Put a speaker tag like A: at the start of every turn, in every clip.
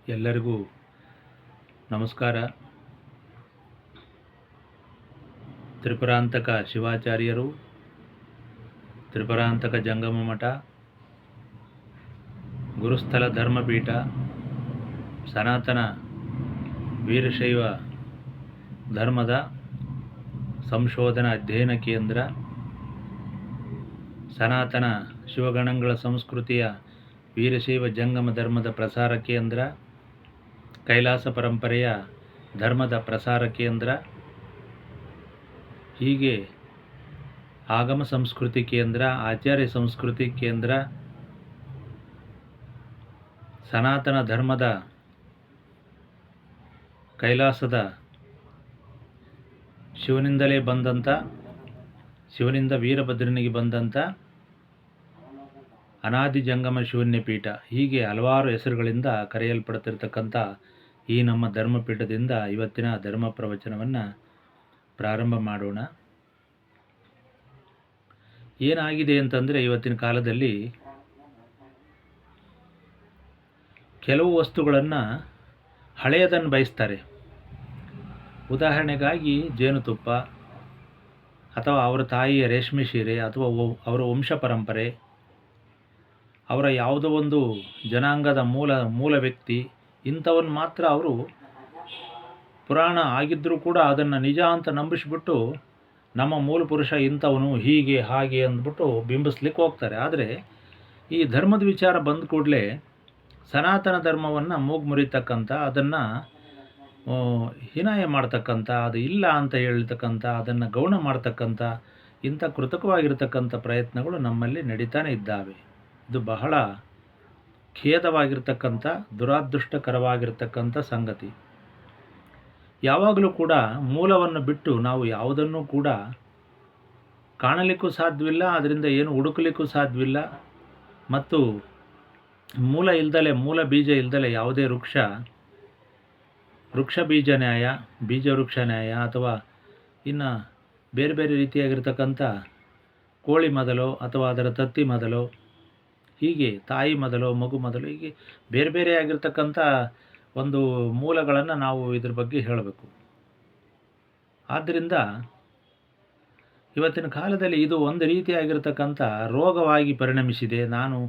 A: ಎಲ್ಲರಿಗೂ ನಮಸ್ಕಾರ. ತ್ರಿಪುರಾಂತಕ ಶಿವಾಚಾರ್ಯರು, ತ್ರಿಪುರಾಂತಕ ಜಂಗಮ ಮಠ, ಗುರುಸ್ಥಳ ಧರ್ಮಪೀಠ, ಸನಾತನ ವೀರಶೈವ ಧರ್ಮದ ಸಂಶೋಧನಾ ಅಧ್ಯಯನ ಕೇಂದ್ರ, ಸನಾತನ ಶಿವಗಣಗಳ ಸಂಸ್ಕೃತಿಯ ವೀರಶೈವ ಜಂಗಮ ಧರ್ಮದ ಪ್ರಸಾರ ಕೇಂದ್ರ, ಕೈಲಾಸ ಪರಂಪರೆಯ ಧರ್ಮದ ಪ್ರಸಾರ ಕೇಂದ್ರ, ಹೀಗೆ ಆಗಮ ಸಂಸ್ಕೃತಿ ಕೇಂದ್ರ, ಆಚಾರ್ಯ ಸಂಸ್ಕೃತಿ ಕೇಂದ್ರ, ಸನಾತನ ಧರ್ಮದ ಕೈಲಾಸದ ಶಿವನಿಂದಲೇ ಬಂದಂಥ, ಶಿವನಿಂದ ವೀರಭದ್ರನಿಗೆ ಬಂದಂಥ ಅನಾದಿ ಜಂಗಮ ಶಿವನ್ಯ ಪೀಠ, ಹೀಗೆ ಹಲವಾರು ಹೆಸರುಗಳಿಂದ ಕರೆಯಲ್ಪಡುತ್ತಿರತಕ್ಕಂಥ ಈ ನಮ್ಮ ಧರ್ಮಪೀಠದಿಂದ ಇವತ್ತಿನ ಧರ್ಮ ಪ್ರವಚನವನ್ನು ಪ್ರಾರಂಭ ಮಾಡೋಣ. ಏನಾಗಿದೆ ಅಂತಂದರೆ, ಇವತ್ತಿನ ಕಾಲದಲ್ಲಿ ಕೆಲವು ವಸ್ತುಗಳನ್ನು ಹಳೆಯದನ್ನು ಬಯಸ್ತಾರೆ. ಉದಾಹರಣೆಗಾಗಿ ಜೇನುತುಪ್ಪ, ಅಥವಾ ಅವರ ತಾಯಿಯ ರೇಷ್ಮೆ ಸೀರೆ, ಅಥವಾ ಅವರ ವಂಶ ಪರಂಪರೆ, ಅವರ ಯಾವುದೋ ಒಂದು ಜನಾಂಗದ ಮೂಲ ವ್ಯಕ್ತಿ, ಇಂಥವನ್ನು ಮಾತ್ರ ಅವರು ಪುರಾಣ ಆಗಿದ್ದರೂ ಕೂಡ ಅದನ್ನು ನಿಜ ಅಂತ ನಂಬಿಸಿಬಿಟ್ಟು ನಮ್ಮ ಮೂಲ ಪುರುಷ ಇಂಥವನು, ಹೀಗೆ ಹಾಗೆ ಅಂದ್ಬಿಟ್ಟು ಬಿಂಬಿಸ್ಲಿಕ್ಕೆ ಹೋಗ್ತಾರೆ. ಆದರೆ ಈ ಧರ್ಮದ ವಿಚಾರ ಬಂದ ಕೂಡಲೇ ಸನಾತನ ಧರ್ಮವನ್ನು ಮೂಗು ಮುರಿತಕ್ಕಂಥ, ಅದನ್ನು ಹೀನಾಯ ಮಾಡ್ತಕ್ಕಂಥ, ಅದು ಇಲ್ಲ ಅಂತ ಹೇಳ್ತಕ್ಕಂಥ, ಅದನ್ನು ಗೌಣ ಮಾಡ್ತಕ್ಕಂಥ ಇಂಥ ಕೃತಕವಾಗಿರ್ತಕ್ಕಂಥ ಪ್ರಯತ್ನಗಳು ನಮ್ಮಲ್ಲಿ ನಡೀತಾನೆ ಇದ್ದಾವೆ. ಇದು ಬಹಳ ಖೇದವಾಗಿರ್ತಕ್ಕಂಥ, ದುರಾದೃಷ್ಟಕರವಾಗಿರ್ತಕ್ಕಂಥ ಸಂಗತಿ. ಯಾವಾಗಲೂ ಕೂಡ ಮೂಲವನ್ನು ಬಿಟ್ಟು ನಾವು ಯಾವುದನ್ನು ಕೂಡ ಕಾಣಲಿಕ್ಕೂ ಸಾಧ್ಯವಿಲ್ಲ, ಅದರಿಂದ ಏನು ಹುಡುಕಲಿಕ್ಕೂ ಸಾಧ್ಯವಿಲ್ಲ. ಮತ್ತು ಮೂಲ ಇಲ್ದಲೆ, ಮೂಲ ಬೀಜ ಇಲ್ದಲೆ ಯಾವುದೇ ವೃಕ್ಷ ಬೀಜ ನ್ಯಾಯ, ಬೀಜ ವೃಕ್ಷ ನ್ಯಾಯ, ಅಥವಾ ಇನ್ನು ಬೇರೆ ಬೇರೆ ರೀತಿಯಾಗಿರ್ತಕ್ಕಂಥ ಕೋಳಿ ಮೊದಲು, ಅಥವಾ ಅದರ ತತ್ತಿ ಮೊದಲು, ಹೀಗೆ ತಾಯಿ ಮೊದಲು, ಮಗು ಮೊದಲು, ಹೀಗೆ ಬೇರೆ ಬೇರೆ ಆಗಿರ್ತಕ್ಕಂಥ ಒಂದು ಮೂಲಗಳನ್ನು ನಾವು ಇದ್ರ ಬಗ್ಗೆ ಹೇಳಬೇಕು. ಆದ್ದರಿಂದ ಇವತ್ತಿನ ಕಾಲದಲ್ಲಿ ಇದು ಒಂದು ರೀತಿಯಾಗಿರ್ತಕ್ಕಂಥ ರೋಗವಾಗಿ ಪರಿಣಮಿಸಿದೆ. ನಾನು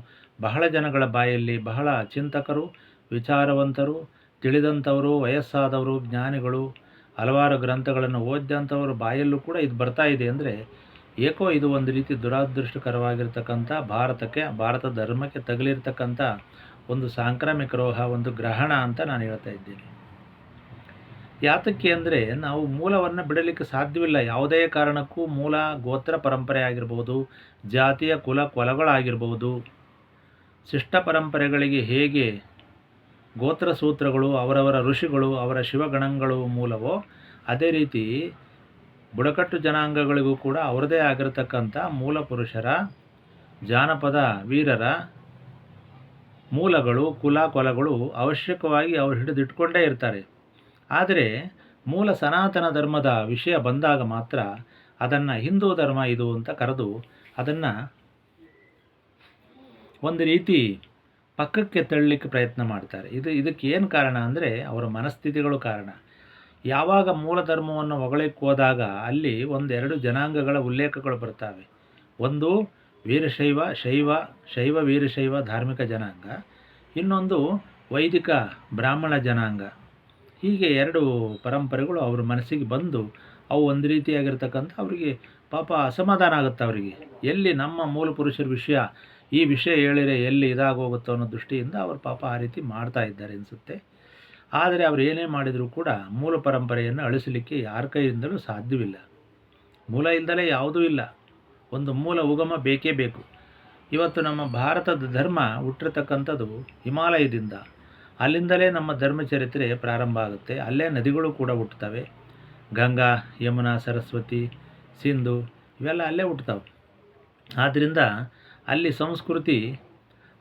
A: ಬಹಳ ಜನಗಳ ಬಾಯಲ್ಲಿ, ಬಹಳ ಚಿಂತಕರು, ವಿಚಾರವಂತರು, ತಿಳಿದಂಥವರು, ವಯಸ್ಸಾದವರು, ಜ್ಞಾನಿಗಳು, ಹಲವಾರು ಗ್ರಂಥಗಳನ್ನು ಓದಿದಂಥವರು ಬಾಯಲ್ಲೂ ಕೂಡ ಇದು ಬರ್ತಾ ಇದೆ. ಅಂದರೆ ಏಕೋ ಇದು ಒಂದು ರೀತಿ ದುರಾದೃಷ್ಟಕರವಾಗಿರ್ತಕ್ಕಂಥ ಭಾರತ ಧರ್ಮಕ್ಕೆ ತಗಲಿರ್ತಕ್ಕಂಥ ಒಂದು ಸಾಂಕ್ರಾಮಿಕ ರೋಗ, ಒಂದು ಗ್ರಹಣ ಅಂತ ನಾನು ಹೇಳ್ತಾ ಇದ್ದೀನಿ. ಯಾತಕ್ಕೆ ಅಂದರೆ, ನಾವು ಮೂಲವನ್ನು ಬಿಡಲಿಕ್ಕೆ ಸಾಧ್ಯವಿಲ್ಲ. ಯಾವುದೇ ಕಾರಣಕ್ಕೂ ಮೂಲ ಗೋತ್ರ ಪರಂಪರೆ ಆಗಿರ್ಬೋದು, ಜಾತಿಯ ಕೊಲಗಳಾಗಿರ್ಬೋದು, ಶಿಷ್ಟ ಪರಂಪರೆಗಳಿಗೆ ಹೇಗೆ ಗೋತ್ರ ಸೂತ್ರಗಳು, ಅವರವರ ಋಷಿಗಳು, ಅವರ ಶಿವಗಣಗಳು ಮೂಲವೋ, ಅದೇ ರೀತಿ ಬುಡಕಟ್ಟು ಜನಾಂಗಗಳಿಗೂ ಕೂಡ ಅವರದೇ ಆಗಿರತಕ್ಕಂಥ ಮೂಲ ಪುರುಷರ, ಜಾನಪದ ವೀರರ ಮೂಲಗಳು, ಕೊಲಗಳು ಅವಶ್ಯಕವಾಗಿ ಅವರು ಹಿಡಿದಿಟ್ಕೊಂಡೇ ಇರ್ತಾರೆ. ಆದರೆ ಮೂಲ ಸನಾತನ ಧರ್ಮದ ವಿಷಯ ಬಂದಾಗ ಮಾತ್ರ ಅದನ್ನು ಹಿಂದೂ ಧರ್ಮ ಇದು ಅಂತ ಕರೆದು ಅದನ್ನು ಒಂದು ರೀತಿ ಪಕ್ಕಕ್ಕೆ ತಳ್ಳಲಿಕ್ಕೆ ಪ್ರಯತ್ನ ಮಾಡ್ತಾರೆ. ಇದಕ್ಕೆ ಏನು ಕಾರಣ ಅಂದರೆ, ಅವರ ಮನಸ್ಥಿತಿಗಳು ಕಾರಣ. ಯಾವಾಗ ಮೂಲ ಧರ್ಮವನ್ನು ಹೊಗಳಿಕ್ಕೆ ಹೋದಾಗ ಅಲ್ಲಿ ಒಂದೆರಡು ಜನಾಂಗಗಳ ಉಲ್ಲೇಖಗಳು ಬರ್ತವೆ. ಒಂದು ಶೈವ ವೀರಶೈವ ಧಾರ್ಮಿಕ ಜನಾಂಗ, ಇನ್ನೊಂದು ವೈದಿಕ ಬ್ರಾಹ್ಮಣ ಜನಾಂಗ. ಹೀಗೆ ಎರಡು ಪರಂಪರೆಗಳು ಅವ್ರ ಮನಸ್ಸಿಗೆ ಬಂದು ಅವು ಒಂದು ರೀತಿಯಾಗಿರ್ತಕ್ಕಂಥ, ಅವರಿಗೆ ಪಾಪ ಅಸಮಾಧಾನ ಆಗುತ್ತೆ. ಅವರಿಗೆ ಎಲ್ಲಿ ನಮ್ಮ ಮೂಲ ಪುರುಷರ ಈ ವಿಷಯ ಹೇಳಿದರೆ ಎಲ್ಲಿ ಇದಾಗೋಗುತ್ತೋ ಅನ್ನೋ ದೃಷ್ಟಿಯಿಂದ ಅವರು ಪಾಪ ಆ ರೀತಿ ಮಾಡ್ತಾ ಇದ್ದಾರೆ ಅನಿಸುತ್ತೆ. ಆದರೆ ಅವರು ಏನೇ ಮಾಡಿದರೂ ಕೂಡ ಮೂಲ ಪರಂಪರೆಯನ್ನು ಅಳಿಸಲಿಕ್ಕೆ ಯಾರ ಕೈಯಿಂದಲೂ ಸಾಧ್ಯವಿಲ್ಲ. ಮೂಲ ಇಲ್ಲದಲೇ ಯಾವುದೂ ಇಲ್ಲ. ಒಂದು ಮೂಲ ಉಗಮ ಬೇಕೇ ಬೇಕು. ಇವತ್ತು ನಮ್ಮ ಭಾರತದ ಧರ್ಮ ಹುಟ್ಟಿರ್ತಕ್ಕಂಥದ್ದು ಹಿಮಾಲಯದಿಂದ. ಅಲ್ಲಿಂದಲೇ ನಮ್ಮ ಧರ್ಮಚರಿತ್ರೆ ಪ್ರಾರಂಭ ಆಗುತ್ತೆ. ಅಲ್ಲೇ ನದಿಗಳು ಕೂಡ ಹುಟ್ಟುತ್ತವೆ. ಗಂಗಾ, ಯಮುನಾ, ಸರಸ್ವತಿ, ಸಿಂಧು ಇವೆಲ್ಲ ಅಲ್ಲೇ ಹುಟ್ಟುತ್ತವೆ. ಆದ್ದರಿಂದ ಅಲ್ಲಿ ಸಂಸ್ಕೃತಿ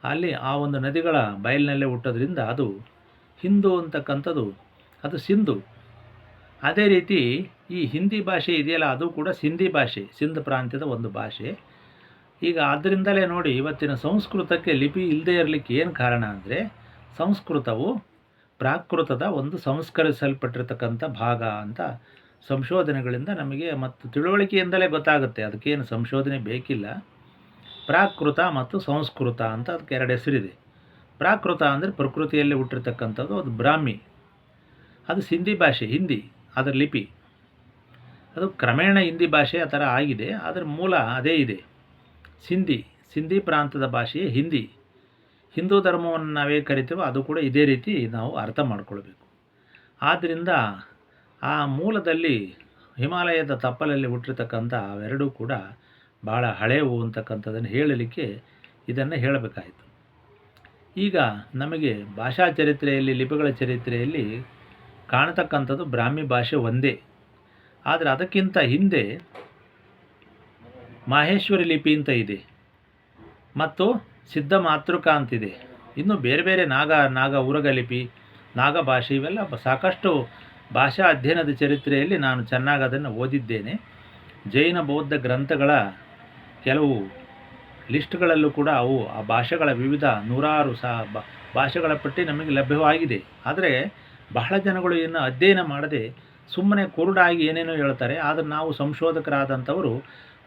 A: ಅಲ್ಲಿ ಆ ಒಂದು ನದಿಗಳ ಬಯಲಿನಲ್ಲೇ ಹುಟ್ಟೋದ್ರಿಂದ ಅದು ಹಿಂದೂ ಅಂತಕ್ಕಂಥದ್ದು, ಅದು ಸಿಂಧು. ಅದೇ ರೀತಿ ಈ ಹಿಂದಿ ಭಾಷೆ ಇದೆಯಲ್ಲ, ಅದು ಕೂಡ ಸಿಂಧಿ ಭಾಷೆ, ಸಿಂಧ್ ಪ್ರಾಂತ್ಯದ ಒಂದು ಭಾಷೆ. ಈಗ ಅದರಿಂದಲೇ ನೋಡಿ, ಇವತ್ತಿನ ಸಂಸ್ಕೃತಕ್ಕೆ ಲಿಪಿ ಇಲ್ಲದೇ ಇರಲಿಕ್ಕೆ ಏನು ಕಾರಣ ಅಂದರೆ, ಸಂಸ್ಕೃತವು ಪ್ರಾಕೃತದ ಒಂದು ಸಂಸ್ಕರಿಸಲ್ಪಟ್ಟಿರ್ತಕ್ಕಂಥ ಭಾಗ ಅಂತ ಸಂಶೋಧನೆಗಳಿಂದ ನಮಗೆ ಮತ್ತು ತಿಳುವಳಿಕೆಯಿಂದಲೇ ಗೊತ್ತಾಗುತ್ತೆ. ಅದಕ್ಕೇನು ಸಂಶೋಧನೆ ಬೇಕಿಲ್ಲ. ಪ್ರಾಕೃತ ಮತ್ತು ಸಂಸ್ಕೃತ ಅಂತ ಅದಕ್ಕೆ ಎರಡು ಹೆಸರಿದೆ. ಪ್ರಾಕೃತ ಅಂದರೆ ಪ್ರಕೃತಿಯಲ್ಲಿ ಹುಟ್ಟಿರ್ತಕ್ಕಂಥದ್ದು, ಅದು ಬ್ರಾಹ್ಮಿ, ಅದು ಸಿಂಧಿ ಭಾಷೆ, ಹಿಂದಿ ಅದರ ಲಿಪಿ. ಅದು ಕ್ರಮೇಣ ಹಿಂದಿ ಭಾಷೆ ಆ ಥರ ಆಗಿದೆ, ಅದರ ಮೂಲ ಅದೇ ಇದೆ. ಸಿಂಧಿ ಪ್ರಾಂತದ ಭಾಷೆಯೇ ಹಿಂದಿ. ಹಿಂದೂ ಧರ್ಮವನ್ನು ನಾವೇ ಕರಿತೀವೋ ಅದು ಕೂಡ ಇದೇ ರೀತಿ ನಾವು ಅರ್ಥ ಮಾಡ್ಕೊಳ್ಬೇಕು. ಆದ್ದರಿಂದ ಆ ಮೂಲದಲ್ಲಿ ಹಿಮಾಲಯದ ತಪ್ಪಲಲ್ಲಿ ಹುಟ್ಟಿರ್ತಕ್ಕಂಥ ಅವೆರಡೂ ಕೂಡ ಭಾಳ ಹಳೆಯವು ಅಂತಕ್ಕಂಥದ್ದನ್ನು ಹೇಳಲಿಕ್ಕೆ ಇದನ್ನು ಹೇಳಬೇಕಾಯಿತು. ಈಗ ನಮಗೆ ಭಾಷಾ ಚರಿತ್ರೆಯಲ್ಲಿ, ಲಿಪಿಗಳ ಚರಿತ್ರೆಯಲ್ಲಿ ಕಾಣತಕ್ಕಂಥದ್ದು ಬ್ರಾಹ್ಮಿ ಭಾಷೆ ಒಂದೇ. ಆದರೆ ಅದಕ್ಕಿಂತ ಹಿಂದೆ ಮಾಹೇಶ್ವರಿ ಲಿಪಿ ಅಂತ ಇದೆ ಮತ್ತು ಸಿದ್ಧ ಮಾತೃಕ ಅಂತಿದೆ. ಇನ್ನು ಬೇರೆ ಬೇರೆ ನಾಗ ಉರಗ ಲಿಪಿ, ನಾಗ ಭಾಷೆ, ಇವೆಲ್ಲ ಸಾಕಷ್ಟು ಭಾಷಾ ಅಧ್ಯಯನದ ಚರಿತ್ರೆಯಲ್ಲಿ ನಾನು ಚೆನ್ನಾಗಿ ಅದನ್ನು ಓದಿದ್ದೇನೆ. ಜೈನ ಬೌದ್ಧ ಗ್ರಂಥಗಳ ಕೆಲವು ಲಿಸ್ಟ್ಗಳಲ್ಲೂ ಕೂಡ ಅವು ಆ ಭಾಷೆಗಳ ವಿವಿಧ ನೂರಾರು ಭಾಷೆಗಳ ಪಟ್ಟಿ ನಮಗೆ ಲಭ್ಯವಾಗಿದೆ. ಆದರೆ ಬಹಳ ಜನಗಳು ಇನ್ನು ಅಧ್ಯಯನ ಮಾಡದೆ ಸುಮ್ಮನೆ ಕುರುಡಾಗಿ ಏನೇನೋ ಹೇಳ್ತಾರೆ. ಆದರೆ ನಾವು ಸಂಶೋಧಕರಾದಂಥವರು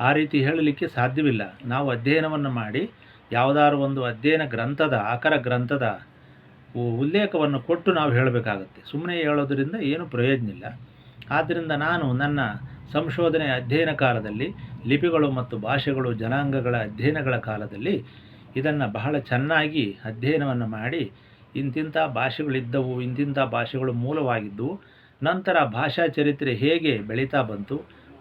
A: ಆ ರೀತಿ ಹೇಳಲಿಕ್ಕೆ ಸಾಧ್ಯವಿಲ್ಲ. ನಾವು ಅಧ್ಯಯನವನ್ನು ಮಾಡಿ ಯಾವುದಾದ್ರು ಒಂದು ಅಧ್ಯಯನ ಗ್ರಂಥದ, ಆಕರ ಗ್ರಂಥದ ಉಲ್ಲೇಖವನ್ನು ಕೊಟ್ಟು ನಾವು ಹೇಳಬೇಕಾಗತ್ತೆ. ಸುಮ್ಮನೆ ಹೇಳೋದರಿಂದ ಏನು ಪ್ರಯೋಜನ ಇಲ್ಲ. ಆದ್ದರಿಂದ ನಾನು ನನ್ನ ಸಂಶೋಧನೆ ಅಧ್ಯಯನ ಕಾಲದಲ್ಲಿ, ಲಿಪಿಗಳು ಮತ್ತು ಭಾಷೆಗಳು, ಜನಾಂಗಗಳ ಅಧ್ಯಯನಗಳ ಕಾಲದಲ್ಲಿ ಇದನ್ನು ಬಹಳ ಚೆನ್ನಾಗಿ ಅಧ್ಯಯನವನ್ನು ಮಾಡಿ, ಇಂತಿಂಥ ಭಾಷೆಗಳಿದ್ದವು, ಇಂತಿಂಥ ಭಾಷೆಗಳು ಮೂಲವಾಗಿದ್ದವು, ನಂತರ ಭಾಷಾ ಚರಿತ್ರೆ ಹೇಗೆ ಬೆಳೀತಾ ಬಂತು,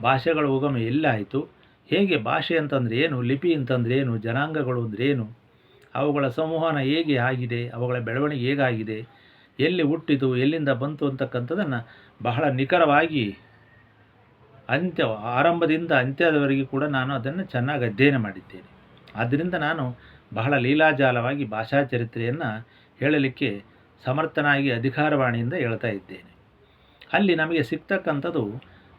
A: ಭಾಷೆಗಳ ಉಗಮ ಎಲ್ಲಾಯಿತು, ಹೇಗೆ ಭಾಷೆ ಅಂತಂದರೆ ಏನು, ಲಿಪಿ ಅಂತಂದರೆ ಏನು, ಜನಾಂಗಗಳು ಅಂದರೆ ಏನು, ಅವುಗಳ ಸಂವಹನ ಹೇಗೆ ಆಗಿದೆ, ಅವುಗಳ ಬೆಳವಣಿಗೆ ಹೇಗಾಗಿದೆ, ಎಲ್ಲಿ ಹುಟ್ಟಿತು, ಎಲ್ಲಿಂದ ಬಂತು ಅಂತಕ್ಕಂಥದ್ದನ್ನು ಬಹಳ ನಿಖರವಾಗಿ ಆರಂಭದಿಂದ ಅಂತ್ಯದವರೆಗೆ ಕೂಡ ನಾನು ಅದನ್ನು ಚೆನ್ನಾಗಿ ಅಧ್ಯಯನ ಮಾಡಿದ್ದೇನೆ. ಆದ್ದರಿಂದ ನಾನು ಬಹಳ ಲೀಲಾಜಾಲವಾಗಿ ಭಾಷಾ ಚರಿತ್ರೆಯನ್ನು ಹೇಳಲಿಕ್ಕೆ ಸಮರ್ಥನಾಗಿ ಅಧಿಕಾರವಾಣಿಯಿಂದ ಹೇಳ್ತಾ ಇದ್ದೇನೆ. ಅಲ್ಲಿ ನಮಗೆ ಸಿಗ್ತಕ್ಕಂಥದ್ದು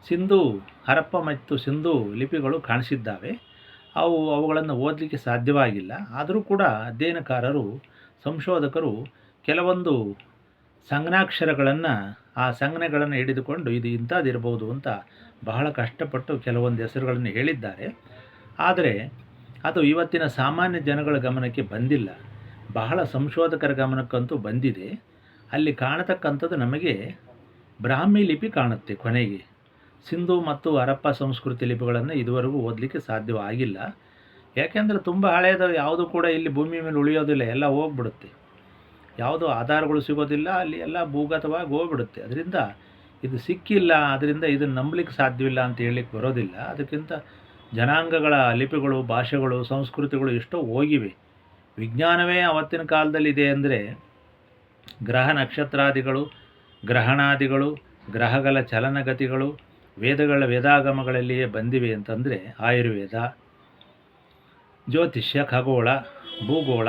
A: ಸಿಂಧೂ, ಹರಪ್ಪ ಮತ್ತು ಸಿಂಧೂ ಲಿಪಿಗಳು ಕಾಣಿಸಿದ್ದಾವೆ. ಅವುಗಳನ್ನು ಓದಲಿಕ್ಕೆ ಸಾಧ್ಯವಾಗಿಲ್ಲ. ಆದರೂ ಕೂಡ ಅಧ್ಯಯನಕಾರರು, ಸಂಶೋಧಕರು ಕೆಲವೊಂದು ಸಂಜ್ಞಾಕ್ಷರಗಳನ್ನು, ಆ ಸಂಜ್ಞೆಗಳನ್ನು ಹಿಡಿದುಕೊಂಡು ಇದು ಇಂಥದ್ದಿರ್ಬೋದು ಅಂತ ಬಹಳ ಕಷ್ಟಪಟ್ಟು ಕೆಲವೊಂದು ಹೆಸರುಗಳನ್ನು ಹೇಳಿದ್ದಾರೆ. ಆದರೆ ಅದು ಇವತ್ತಿನ ಸಾಮಾನ್ಯ ಜನಗಳ ಗಮನಕ್ಕೆ ಬಂದಿಲ್ಲ. ಬಹಳ ಸಂಶೋಧಕರ ಗಮನಕ್ಕಂತೂ ಬಂದಿದೆ. ಅಲ್ಲಿ ಕಾಣತಕ್ಕಂಥದ್ದು ನಮಗೆ ಬ್ರಾಹ್ಮಿ ಲಿಪಿ ಕಾಣುತ್ತೆ ಕೊನೆಗೆ. ಸಿಂಧೂ ಮತ್ತು ಹರಪ್ಪ ಸಂಸ್ಕೃತಿ ಲಿಪಿಗಳನ್ನು ಇದುವರೆಗೂ ಓದಲಿಕ್ಕೆ ಸಾಧ್ಯವಾಗಿಲ್ಲ. ಯಾಕೆಂದರೆ ತುಂಬ ಹಳೆಯದು ಯಾವುದು ಕೂಡ ಇಲ್ಲಿ ಭೂಮಿ ಮೇಲೆ ಉಳಿಯೋದಿಲ್ಲ, ಎಲ್ಲ ಹೋಗ್ಬಿಡುತ್ತೆ. ಯಾವುದೋ ಆಧಾರಗಳು ಸಿಗೋದಿಲ್ಲ, ಅಲ್ಲಿ ಎಲ್ಲ ಭೂಗತವಾಗಿ ಹೋಗ್ಬಿಡುತ್ತೆ. ಅದರಿಂದ ಇದು ಸಿಕ್ಕಿಲ್ಲ, ಅದರಿಂದ ಇದನ್ನು ನಂಬಲಿಕ್ಕೆ ಸಾಧ್ಯವಿಲ್ಲ ಅಂತ ಹೇಳಲಿಕ್ಕೆ ಬರೋದಿಲ್ಲ. ಅದಕ್ಕಿಂತ ಜನಾಂಗಗಳ ಲಿಪಿಗಳು, ಭಾಷೆಗಳು, ಸಂಸ್ಕೃತಿಗಳು ಎಷ್ಟೋ ಹೋಗಿವೆ. ವಿಜ್ಞಾನವೇ ಅವತ್ತಿನ ಕಾಲದಲ್ಲಿ ಇದೆ ಅಂದರೆ ಗ್ರಹ ನಕ್ಷತ್ರಾದಿಗಳು, ಗ್ರಹಣಾದಿಗಳು, ಗ್ರಹಗಳ ಚಲನಗತಿಗಳು ವೇದಾಗಮಗಳಲ್ಲಿಯೇ ಬಂದಿವೆ ಅಂತಂದರೆ ಆಯುರ್ವೇದ, ಜ್ಯೋತಿಷ್ಯ, ಖಗೋಳ, ಭೂಗೋಳ,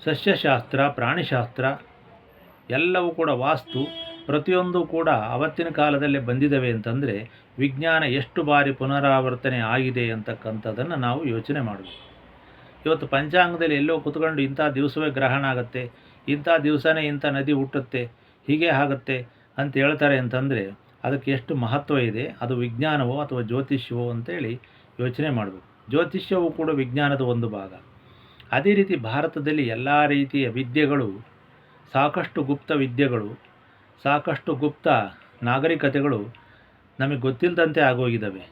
A: ಸಸ್ಯಶಾಸ್ತ್ರ, ಪ್ರಾಣಿಶಾಸ್ತ್ರ ಎಲ್ಲವೂ ಕೂಡ, ವಾಸ್ತು, ಪ್ರತಿಯೊಂದು ಕೂಡ ಅವತ್ತಿನ ಕಾಲದಲ್ಲೇ ಬಂದಿದ್ದಾವೆ ಅಂತಂದರೆ ವಿಜ್ಞಾನ ಎಷ್ಟು ಬಾರಿ ಪುನರಾವರ್ತನೆ ಆಗಿದೆ ಅಂತಕ್ಕಂಥದ್ದನ್ನು ನಾವು ಯೋಚನೆ ಮಾಡಬೇಕು. ಇವತ್ತು ಪಂಚಾಂಗದಲ್ಲಿ ಎಲ್ಲೋ ಕೂತ್ಕೊಂಡು ಇಂಥ ದಿವಸವೇ ಗ್ರಹಣ ಆಗುತ್ತೆ, ಇಂಥ ದಿವಸನೇ ಇಂಥ ನದಿ ಹುಟ್ಟುತ್ತೆ, ಹೀಗೆ ಆಗುತ್ತೆ ಅಂತ ಹೇಳ್ತಾರೆ ಅಂತಂದರೆ ಅದಕ್ಕೆ ಎಷ್ಟು ಮಹತ್ವ ಇದೆ. ಅದು ವಿಜ್ಞಾನವೋ ಅಥವಾ ಜ್ಯೋತಿಷ್ಯವೋ ಅಂತೇಳಿ ಯೋಚನೆ ಮಾಡಬೇಕು. ಜ್ಯೋತಿಷ್ಯವೂ ಕೂಡ ವಿಜ್ಞಾನದ ಒಂದು ಭಾಗ. ಅದೇ ರೀತಿ ಭಾರತದಲ್ಲಿ ಎಲ್ಲ ರೀತಿಯ ವಿದ್ಯೆಗಳು, ಸಾಕಷ್ಟು ಗುಪ್ತ ವಿದ್ಯೆಗಳು, ಸಾಕಷ್ಟು ಗುಪ್ತ ನಾಗರಿಕತೆಗಳು ನಮಗೆ ಗೊತ್ತಿಲ್ಲದಂತೆ ಆಗೋಗಿದ್ದಾವೆ.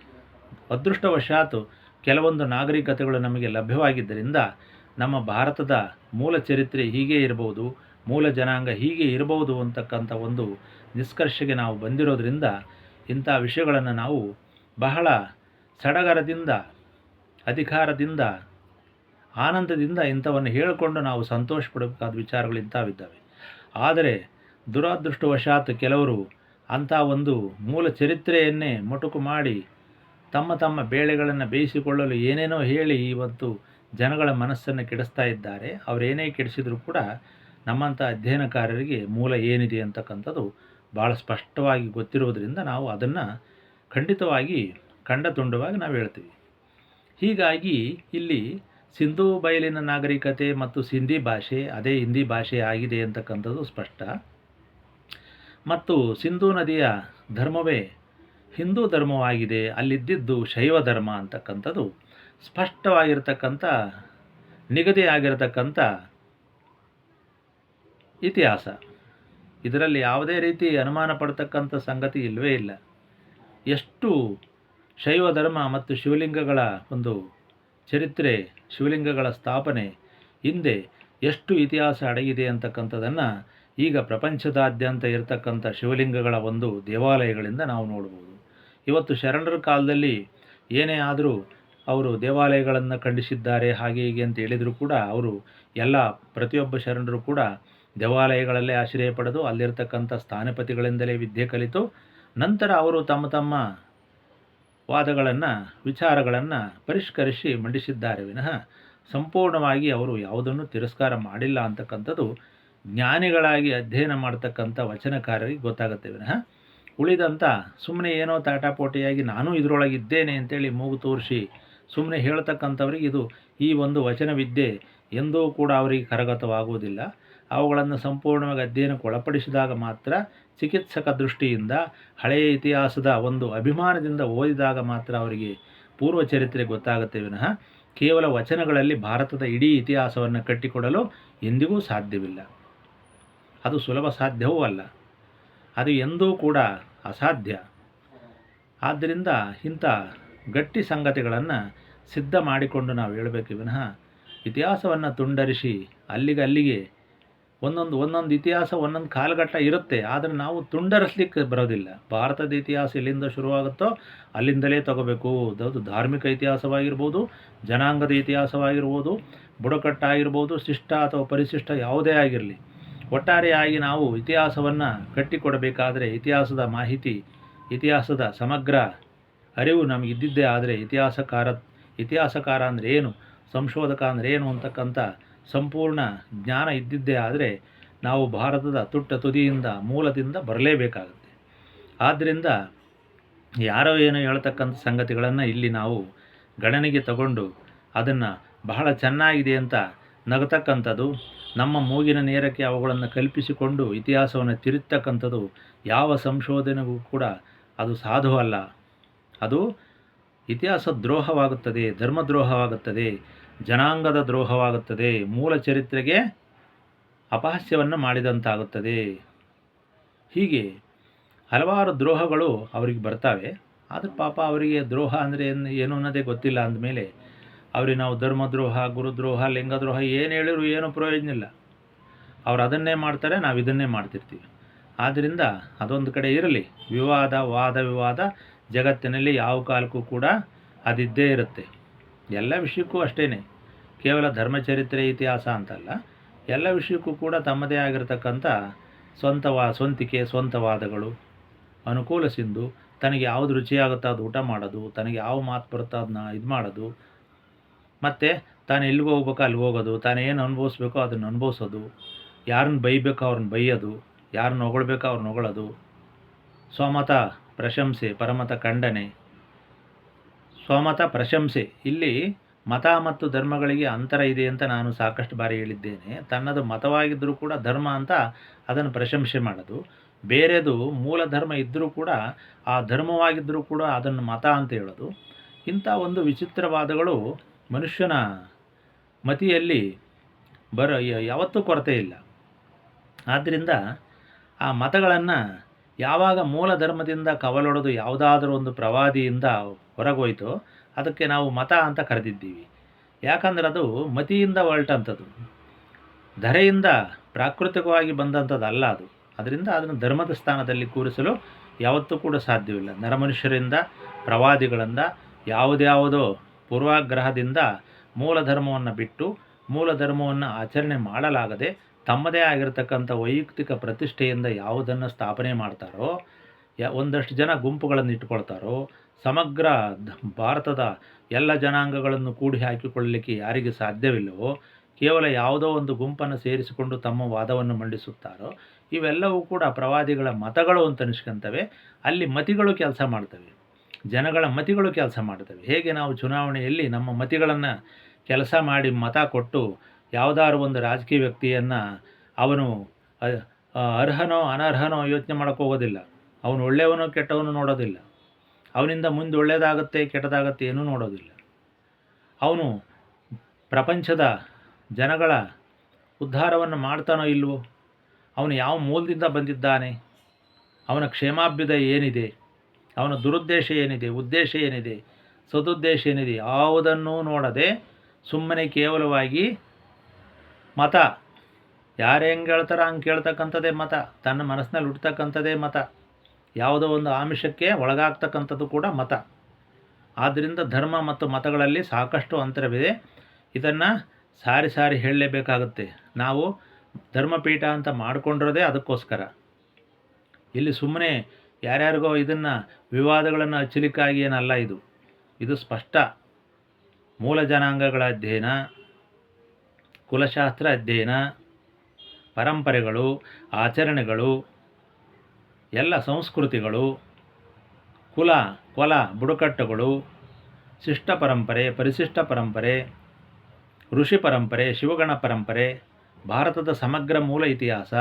A: ಅದೃಷ್ಟವಶಾತ್ ಕೆಲವೊಂದು ನಾಗರಿಕತೆಗಳು ನಮಗೆ ಲಭ್ಯವಾಗಿದ್ದರಿಂದ ನಮ್ಮ ಭಾರತದ ಮೂಲ ಚರಿತ್ರೆ ಹೀಗೆ ಇರಬಹುದು, ಮೂಲ ಜನಾಂಗ ಹೀಗೆ ಇರಬಹುದು ಅಂತಕ್ಕಂಥ ಒಂದು ನಿಷ್ಕರ್ಷೆಗೆ ನಾವು ಬಂದಿರೋದ್ರಿಂದ ಇಂಥ ವಿಷಯಗಳನ್ನು ನಾವು ಬಹಳ ಸಡಗರದಿಂದ, ಅಧಿಕಾರದಿಂದ, ಆನಂದದಿಂದ ಇಂಥವನ್ನು ಹೇಳಿಕೊಂಡು ನಾವು ಸಂತೋಷ ಪಡಬೇಕಾದ ವಿಚಾರಗಳು ಇಂಥವಿದ್ದಾವೆ. ಆದರೆ ದುರದೃಷ್ಟವಶಾತ್ ಕೆಲವರು ಅಂಥ ಒಂದು ಮೂಲ ಚರಿತ್ರೆಯನ್ನೇ ಮೊಟಕು ಮಾಡಿ ತಮ್ಮ ತಮ್ಮ ಬೇಳೆಗಳನ್ನು ಬೇಯಿಸಿಕೊಳ್ಳಲು ಏನೇನೋ ಹೇಳಿ ಇವತ್ತು ಜನಗಳ ಮನಸ್ಸನ್ನು ಕೆಡಿಸ್ತಾ ಇದ್ದಾರೆ. ಅವರೇನೇ ಕೆಡಿಸಿದರೂ ಕೂಡ ನಮ್ಮಂಥ ಅಧ್ಯಯನಕಾರರಿಗೆ ಮೂಲ ಏನಿದೆ ಅಂತಕ್ಕಂಥದ್ದು ಭಾಳ ಸ್ಪಷ್ಟವಾಗಿ ಗೊತ್ತಿರುವುದರಿಂದ ನಾವು ಅದನ್ನು ಖಂಡಿತವಾಗಿ ಖಂಡತುಂಡವಾಗಿ ನಾವು ಹೇಳ್ತೀವಿ. ಹೀಗಾಗಿ ಇಲ್ಲಿ ಸಿಂಧೂ ಬಯಲಿನ ನಾಗರಿಕತೆ ಮತ್ತು ಸಿಂಧಿ ಭಾಷೆ ಅದೇ ಹಿಂದಿ ಭಾಷೆ ಆಗಿದೆ ಅಂತಕ್ಕಂಥದ್ದು ಸ್ಪಷ್ಟ. ಮತ್ತು ಸಿಂಧೂ ನದಿಯ ಧರ್ಮವೇ ಹಿಂದೂ ಧರ್ಮವಾಗಿದೆ, ಅಲ್ಲಿದ್ದಿದ್ದು ಶೈವ ಧರ್ಮ ಅಂತಕ್ಕಂಥದ್ದು ಸ್ಪಷ್ಟವಾಗಿರ್ತಕ್ಕಂಥ ನಿಗದಿಯಾಗಿರತಕ್ಕಂಥ ಇತಿಹಾಸ. ಇದರಲ್ಲಿ ಯಾವುದೇ ರೀತಿ ಅನುಮಾನ ಪಡ್ತಕ್ಕಂಥ ಸಂಗತಿ ಇಲ್ಲವೇ ಇಲ್ಲ. ಎಷ್ಟು ಶೈವ ಧರ್ಮ ಮತ್ತು ಶಿವಲಿಂಗಗಳ ಒಂದು ಚರಿತ್ರೆ, ಶಿವಲಿಂಗಗಳ ಸ್ಥಾಪನೆ ಹಿಂದೆ ಎಷ್ಟು ಇತಿಹಾಸ ಅಡಗಿದೆ ಅಂತಕ್ಕಂಥದ್ದನ್ನು ಈಗ ಪ್ರಪಂಚದಾದ್ಯಂತ ಇರತಕ್ಕಂಥ ಶಿವಲಿಂಗಗಳ ಒಂದು ದೇವಾಲಯಗಳಿಂದ ನಾವು ನೋಡ್ಬೋದು. ಇವತ್ತು ಶರಣರ ಕಾಲದಲ್ಲಿ ಏನೇ ಆದರೂ ಅವರು ದೇವಾಲಯಗಳನ್ನು ಖಂಡಿಸಿದ್ದಾರೆ ಹಾಗೆ ಹೀಗೆ ಅಂತ ಹೇಳಿದರೂ ಕೂಡ ಅವರು ಪ್ರತಿಯೊಬ್ಬ ಶರಣರು ಕೂಡ ದೇವಾಲಯಗಳಲ್ಲೇ ಆಶ್ರಯ ಪಡೆದು ಅಲ್ಲಿರ್ತಕ್ಕಂಥ ಸ್ಥಾನಪತಿಗಳಿಂದಲೇ ವಿದ್ಯೆ ಕಲಿತು ನಂತರ ಅವರು ತಮ್ಮ ತಮ್ಮ ವಾದಗಳನ್ನು ವಿಚಾರಗಳನ್ನು ಪರಿಷ್ಕರಿಸಿ ಮಂಡಿಸಿದ್ದಾರೆ ವಿನಃ ಸಂಪೂರ್ಣವಾಗಿ ಅವರು ಯಾವುದನ್ನು ತಿರಸ್ಕಾರ ಮಾಡಿಲ್ಲ ಅಂತಕ್ಕಂಥದ್ದು ಜ್ಞಾನಿಗಳಾಗಿ ಅಧ್ಯಯನ ಮಾಡ್ತಕ್ಕಂಥ ವಚನಕಾರರಿಗೆ ಗೊತ್ತಾಗುತ್ತೆ ವಿನಃ ಉಳಿದಂಥ ಸುಮ್ಮನೆ ಏನೋ ತಾಟಾಪೋಟಿಯಾಗಿ ನಾನು ಇದರೊಳಗಿದ್ದೇನೆ ಅಂತೇಳಿ ಮೂಗು ತೋರಿಸಿ ಸುಮ್ಮನೆ ಹೇಳ್ತಕ್ಕಂಥವ್ರಿಗೆ ಈ ಒಂದು ವಚನವಿದ್ಯೆ ಎಂದೂ ಕೂಡ ಅವರಿಗೆ ಕರಗತವಾಗುವುದಿಲ್ಲ. ಅವುಗಳನ್ನು ಸಂಪೂರ್ಣವಾಗಿ ಅಧ್ಯಯನಕ್ಕೆ ಒಳಪಡಿಸಿದಾಗ ಮಾತ್ರ ಚಿಕಿತ್ಸಕ ದೃಷ್ಟಿಯಿಂದ ಹಳೆಯ ಇತಿಹಾಸದ ಒಂದು ಅಭಿಮಾನದಿಂದ ಓದಿದಾಗ ಮಾತ್ರ ಅವರಿಗೆ ಪೂರ್ವ ಚರಿತ್ರೆ ಗೊತ್ತಾಗುತ್ತೆ ವಿನಃ ಕೇವಲ ವಚನಗಳಲ್ಲಿ ಭಾರತದ ಇಡೀ ಇತಿಹಾಸವನ್ನು ಕಟ್ಟಿಕೊಡಲು ಎಂದಿಗೂ ಸಾಧ್ಯವಿಲ್ಲ. ಅದು ಸುಲಭ ಸಾಧ್ಯವೂ ಅಲ್ಲ, ಅದು ಎಂದೂ ಕೂಡ ಅಸಾಧ್ಯ. ಆದ್ದರಿಂದ ಇಂಥ ಗಟ್ಟಿ ಸಂಗತಿಗಳನ್ನು ಸಿದ್ಧ ಮಾಡಿಕೊಂಡು ನಾವು ಹೇಳಬೇಕು ವಿನಃ ಇತಿಹಾಸವನ್ನು ತುಂಡರಿಸಿ ಅಲ್ಲಿಗೆ ಒಂದೊಂದು ಇತಿಹಾಸ ಒಂದೊಂದು ಕಾಲಘಟ್ಟ ಇರುತ್ತೆ, ಆದರೆ ನಾವು ತುಂಡರಿಸಲಿಕ್ಕೆ ಬರೋದಿಲ್ಲ. ಭಾರತದ ಇತಿಹಾಸ ಎಲ್ಲಿಂದ ಶುರುವಾಗುತ್ತೋ ಅಲ್ಲಿಂದಲೇ ತಗೋಬೇಕು. ಅದು ಧಾರ್ಮಿಕ ಇತಿಹಾಸವಾಗಿರ್ಬೋದು, ಜನಾಂಗದ ಇತಿಹಾಸವಾಗಿರ್ಬೋದು, ಬುಡಕಟ್ಟಾಗಿರ್ಬೋದು, ಶಿಷ್ಟ ಅಥವಾ ಪರಿಶಿಷ್ಟ ಯಾವುದೇ ಆಗಿರಲಿ, ಒಟ್ಟಾರೆಯಾಗಿ ನಾವು ಇತಿಹಾಸವನ್ನು ಕಟ್ಟಿಕೊಡಬೇಕಾದರೆ ಇತಿಹಾಸದ ಮಾಹಿತಿ, ಇತಿಹಾಸದ ಸಮಗ್ರ ಅರಿವು ನಮಗಿದ್ದಿದ್ದೇ ಆದರೆ ಇತಿಹಾಸಕಾರ ಅಂದರೆ ಏನು, ಸಂಶೋಧಕ ಅಂದರೆ ಏನು ಅಂತಕ್ಕಂಥ ಸಂಪೂರ್ಣ ಜ್ಞಾನ ಇದ್ದಿದ್ದೇ ಆದರೆ ನಾವು ಭಾರತದ ತುಟ್ಟ ತುದಿಯಿಂದ ಮೂಲದಿಂದ ಬರಲೇಬೇಕಾಗುತ್ತೆ. ಆದ್ದರಿಂದ ಯಾರೋ ಏನೋ ಹೇಳ್ತಕ್ಕಂಥ ಸಂಗತಿಗಳನ್ನು ಇಲ್ಲಿ ನಾವು ಗಣನೆಗೆ ತಗೊಂಡು ಅದನ್ನು ಬಹಳ ಚೆನ್ನಾಗಿದೆ ಅಂತ ನಗತಕ್ಕಂಥದ್ದು, ನಮ್ಮ ಮೂಗಿನ ನೇರಕ್ಕೆ ಅವುಗಳನ್ನು ಕಲ್ಪಿಸಿಕೊಂಡು ಇತಿಹಾಸವನ್ನು ತಿರುತ್ತಕ್ಕಂಥದ್ದು ಯಾವ ಸಂಶೋಧನೆಗೂ ಕೂಡ ಅದು ಸಾಧು ಅಲ್ಲ. ಅದು ಇತಿಹಾಸ ದ್ರೋಹವಾಗುತ್ತದೆ, ಧರ್ಮದ್ರೋಹವಾಗುತ್ತದೆ, ಜನಾಂಗದ ದ್ರೋಹವಾಗುತ್ತದೆ, ಮೂಲ ಚರಿತ್ರೆಗೆ ಅಪಹಾಸ್ಯವನ್ನು ಮಾಡಿದಂತಾಗುತ್ತದೆ. ಹೀಗೆ ಹಲವಾರು ದ್ರೋಹಗಳು ಅವರಿಗೆ ಬರ್ತವೆ. ಆದರೆ ಪಾಪ ಅವರಿಗೆ ದ್ರೋಹ ಅಂದರೆ ಏನು ಅನ್ನೋದೇ ಗೊತ್ತಿಲ್ಲ. ಅಂದಮೇಲೆ ಅವ್ರಿಗೆ ನಾವು ಧರ್ಮದ್ರೋಹ, ಗುರುದ್ರೋಹ, ಲಿಂಗದ್ರೋಹ ಏನು ಹೇಳಿದ್ರು ಏನು ಪ್ರಯೋಜನ ಇಲ್ಲ. ಅವ್ರು ಅದನ್ನೇ ಮಾಡ್ತಾರೆ, ನಾವು ಇದನ್ನೇ ಮಾಡ್ತಿರ್ತೀವಿ. ಆದ್ದರಿಂದ ಅದೊಂದು ಕಡೆ ಇರಲಿ. ವಾದ ವಿವಾದ ಜಗತ್ತಿನಲ್ಲಿ ಯಾವ ಕಾಲಕ್ಕೂ ಕೂಡ ಅದಿದ್ದೇ ಇರುತ್ತೆ. ಎಲ್ಲ ವಿಷಯಕ್ಕೂ ಅಷ್ಟೇ, ಕೇವಲ ಧರ್ಮಚರಿತ್ರೆ ಇತಿಹಾಸ ಅಂತಲ್ಲ, ಎಲ್ಲ ವಿಷಯಕ್ಕೂ ಕೂಡ ತಮ್ಮದೇ ಆಗಿರತಕ್ಕಂಥ ಸ್ವಂತಿಕೆ, ಸ್ವಂತ ವಾದಗಳು, ಅನುಕೂಲ ಸಿಂಧು, ತನಗೆ ಯಾವುದು ರುಚಿಯಾಗುತ್ತೋ ಅದು ಊಟ ಮಾಡೋದು, ತನಗೆ ಯಾವ ಮಾತು ಬರುತ್ತೋ ಅದನ್ನ ಇದು ಮಾಡೋದು, ಮತ್ತು ತಾನು ಎಲ್ಲಿಗೆ ಹೋಗ್ಬೇಕೋ ಅಲ್ಲಿಗೆ ಹೋಗೋದು, ತಾನು ಏನು ಅನುಭವಿಸ್ಬೇಕೋ ಅದನ್ನು ಅನುಭವಿಸೋದು, ಯಾರನ್ನು ಬೈಬೇಕೋ ಅವ್ರನ್ನ ಬೈಯೋದು, ಯಾರನ್ನ ಹೊಗಳ್ಬೇಕೋ ಅವ್ರನ್ನ ಹೊಗಳೋದು, ಸ್ವಮತ ಪ್ರಶಂಸೆ, ಪರಮತ ಖಂಡನೆ, ಸ್ವಮತ ಪ್ರಶಂಸೆ. ಇಲ್ಲಿ ಮತ ಮತ್ತು ಧರ್ಮಗಳಿಗೆ ಅಂತರ ಇದೆ ಅಂತ ನಾನು ಸಾಕಷ್ಟು ಬಾರಿ ಹೇಳಿದ್ದೇನೆ. ತನ್ನದು ಮತವಾಗಿದ್ದರೂ ಕೂಡ ಧರ್ಮ ಅಂತ ಅದನ್ನು ಪ್ರಶಂಸೆ ಮಾಡೋದು, ಬೇರೆದು ಮೂಲ ಧರ್ಮ ಇದ್ದರೂ ಕೂಡ ಆ ಧರ್ಮವಾಗಿದ್ದರೂ ಕೂಡ ಅದನ್ನು ಮತ ಅಂತ ಹೇಳೋದು. ಇಂಥ ಒಂದು ವಿಚಿತ್ರವಾದಗಳು ಮನುಷ್ಯನ ಮತಿಯಲ್ಲಿ ಯಾವತ್ತೂ ಕೊರತೆ ಇಲ್ಲ. ಆದ್ದರಿಂದ ಆ ಮತಗಳನ್ನು ಯಾವಾಗ ಮೂಲ ಧರ್ಮದಿಂದ ಕವಲೊಡೆದು ಯಾವುದಾದ್ರೂ ಒಂದು ಪ್ರವಾದಿಯಿಂದ ಹೊರಗೋಯ್ತೋ ಅದಕ್ಕೆ ನಾವು ಮತ ಅಂತ ಕರೆದಿದ್ದೀವಿ. ಯಾಕಂದ್ರೆ ಅದು ಮತಿಯಿಂದ ಹೊರಟಂಥದ್ದು, ಧರೆಯಿಂದ ಪ್ರಾಕೃತಿಕವಾಗಿ ಬಂದಂಥದ್ದಲ್ಲ ಅದು. ಅದರಿಂದ ಅದನ್ನು ಧರ್ಮದ ಸ್ಥಾನದಲ್ಲಿ ಕೂರಿಸಲು ಯಾವತ್ತೂ ಕೂಡ ಸಾಧ್ಯವಿಲ್ಲ. ನರಮನುಷ್ಯರಿಂದ, ಪ್ರವಾದಿಗಳಿಂದ, ಯಾವುದ್ಯಾವುದೋ ಪೂರ್ವಾಗ್ರಹದಿಂದ ಮೂಲ ಧರ್ಮವನ್ನು ಬಿಟ್ಟು ಮೂಲ ಧರ್ಮವನ್ನು ಆಚರಣೆ ಮಾಡಲಾಗದೆ ತಮ್ಮದೇ ಆಗಿರತಕ್ಕಂಥ ವೈಯಕ್ತಿಕ ಪ್ರತಿಷ್ಠೆಯಿಂದ ಯಾವುದನ್ನು ಸ್ಥಾಪನೆ ಮಾಡ್ತಾರೋ, ಒಂದಷ್ಟು ಜನ ಗುಂಪುಗಳನ್ನು ಇಟ್ಕೊಳ್ತಾರೋ, ಸಮಗ್ರ ಭಾರತದ ಎಲ್ಲ ಜನಾಂಗಗಳನ್ನು ಕೂಡಿ ಹಾಕಿಕೊಳ್ಳಲಿಕ್ಕೆ ಯಾರಿಗೆ ಸಾಧ್ಯವಿಲ್ಲವೋ, ಕೇವಲ ಯಾವುದೋ ಒಂದು ಗುಂಪನ್ನು ಸೇರಿಸಿಕೊಂಡು ತಮ್ಮ ವಾದವನ್ನು ಮಂಡಿಸುತ್ತಾರೋ, ಇವೆಲ್ಲವೂ ಕೂಡ ಪ್ರವಾದಿಗಳ ಮತಗಳು ಅಂತ ಅನಿಸ್ಕೊಂತವೆ. ಅಲ್ಲಿ ಮತಿಗಳು ಕೆಲಸ ಮಾಡ್ತವೆ, ಜನಗಳ ಮತಿಗಳು ಕೆಲಸ ಮಾಡ್ತವೆ. ಹೇಗೆ ನಾವು ಚುನಾವಣೆಯಲ್ಲಿ ನಮ್ಮ ಮತಿಗಳನ್ನು ಕೆಲಸ ಮಾಡಿ ಮತ ಕೊಟ್ಟು ಯಾವುದಾದ್ರು ಒಂದು ರಾಜಕೀಯ ವ್ಯಕ್ತಿಯನ್ನು ಅವನು ಅರ್ಹನೋ ಅನರ್ಹನೋ ಯೋಚನೆ ಮಾಡೋಕ್ಕೆ ಹೋಗೋದಿಲ್ಲ. ಅವನು ಒಳ್ಳೆಯವನೋ ಕೆಟ್ಟವನು ನೋಡೋದಿಲ್ಲ. ಅವನಿಂದ ಮುಂದೆ ಒಳ್ಳೆಯದಾಗುತ್ತೆ ಕೆಟ್ಟದಾಗತ್ತೆ ಏನೂ ನೋಡೋದಿಲ್ಲ. ಅವನು ಪ್ರಪಂಚದ ಜನಗಳ ಉದ್ಧಾರವನ್ನು ಮಾಡ್ತಾನೋ ಇಲ್ವೋ, ಅವನು ಯಾವ ಮೂಲದಿಂದ ಬಂದಿದ್ದಾನೆ, ಅವನ ಕ್ಷೇಮಾಭ್ಯುದಯ ಏನಿದೆ, ಅವನ ದುರುದ್ದೇಶ ಏನಿದೆ, ಉದ್ದೇಶ ಏನಿದೆ, ಸದುದ್ದೇಶ ಏನಿದೆ, ಯಾವುದನ್ನೂ ನೋಡದೆ ಸುಮ್ಮನೆ ಕೇವಲವಾಗಿ ಮತ ಯಾರು ಹೆಂಗೆ ಹೇಳ್ತಾರೋ ಹಂಗೆ ಕೇಳ್ತಕ್ಕಂಥದ್ದೇ ಮತ, ತನ್ನ ಮನಸ್ಸಿನಲ್ಲಿ ಹುಟ್ಟತಕ್ಕಂಥದ್ದೇ ಮತ, ಯಾವುದೋ ಒಂದು ಆಮಿಷಕ್ಕೆ ಒಳಗಾಗ್ತಕ್ಕಂಥದ್ದು ಕೂಡ ಮತ. ಆದ್ದರಿಂದ ಧರ್ಮ ಮತ್ತು ಮತಗಳಲ್ಲಿ ಸಾಕಷ್ಟು ಅಂತರವಿದೆ. ಇದನ್ನು ಸಾರಿ ಸಾರಿ ಹೇಳಲೇಬೇಕಾಗುತ್ತೆ. ನಾವು ಧರ್ಮಪೀಠ ಅಂತ ಮಾಡಿಕೊಂಡಿರೋದೇ ಅದಕ್ಕೋಸ್ಕರ. ಇಲ್ಲಿ ಸುಮ್ಮನೆ ಯಾರ್ಯಾರಿಗೋ ಇದನ್ನು ವಿವಾದಗಳನ್ನು ಹಚ್ಚಲಿಕ್ಕಾಗಿ ಏನಲ್ಲ. ಇದು ಸ್ಪಷ್ಟ ಮೂಲ ಜನಾಂಗಗಳ ಅಧ್ಯಯನ, ಕುಲಶಾಸ್ತ್ರ ಅಧ್ಯಯನ, ಪರಂಪರೆಗಳು, ಆಚರಣೆಗಳು, ಎಲ್ಲ ಸಂಸ್ಕೃತಿಗಳು, ಕುಲ ಕೊಲ ಬುಡಕಟ್ಟುಗಳು, ಶಿಷ್ಟ ಪರಂಪರೆ, ಪರಿಶಿಷ್ಟ ಪರಂಪರೆ, ಋಷಿ ಪರಂಪರೆ, ಶಿವಗಣ ಪರಂಪರೆ, ಭಾರತದ ಸಮಗ್ರ ಮೂಲ ಇತಿಹಾಸ,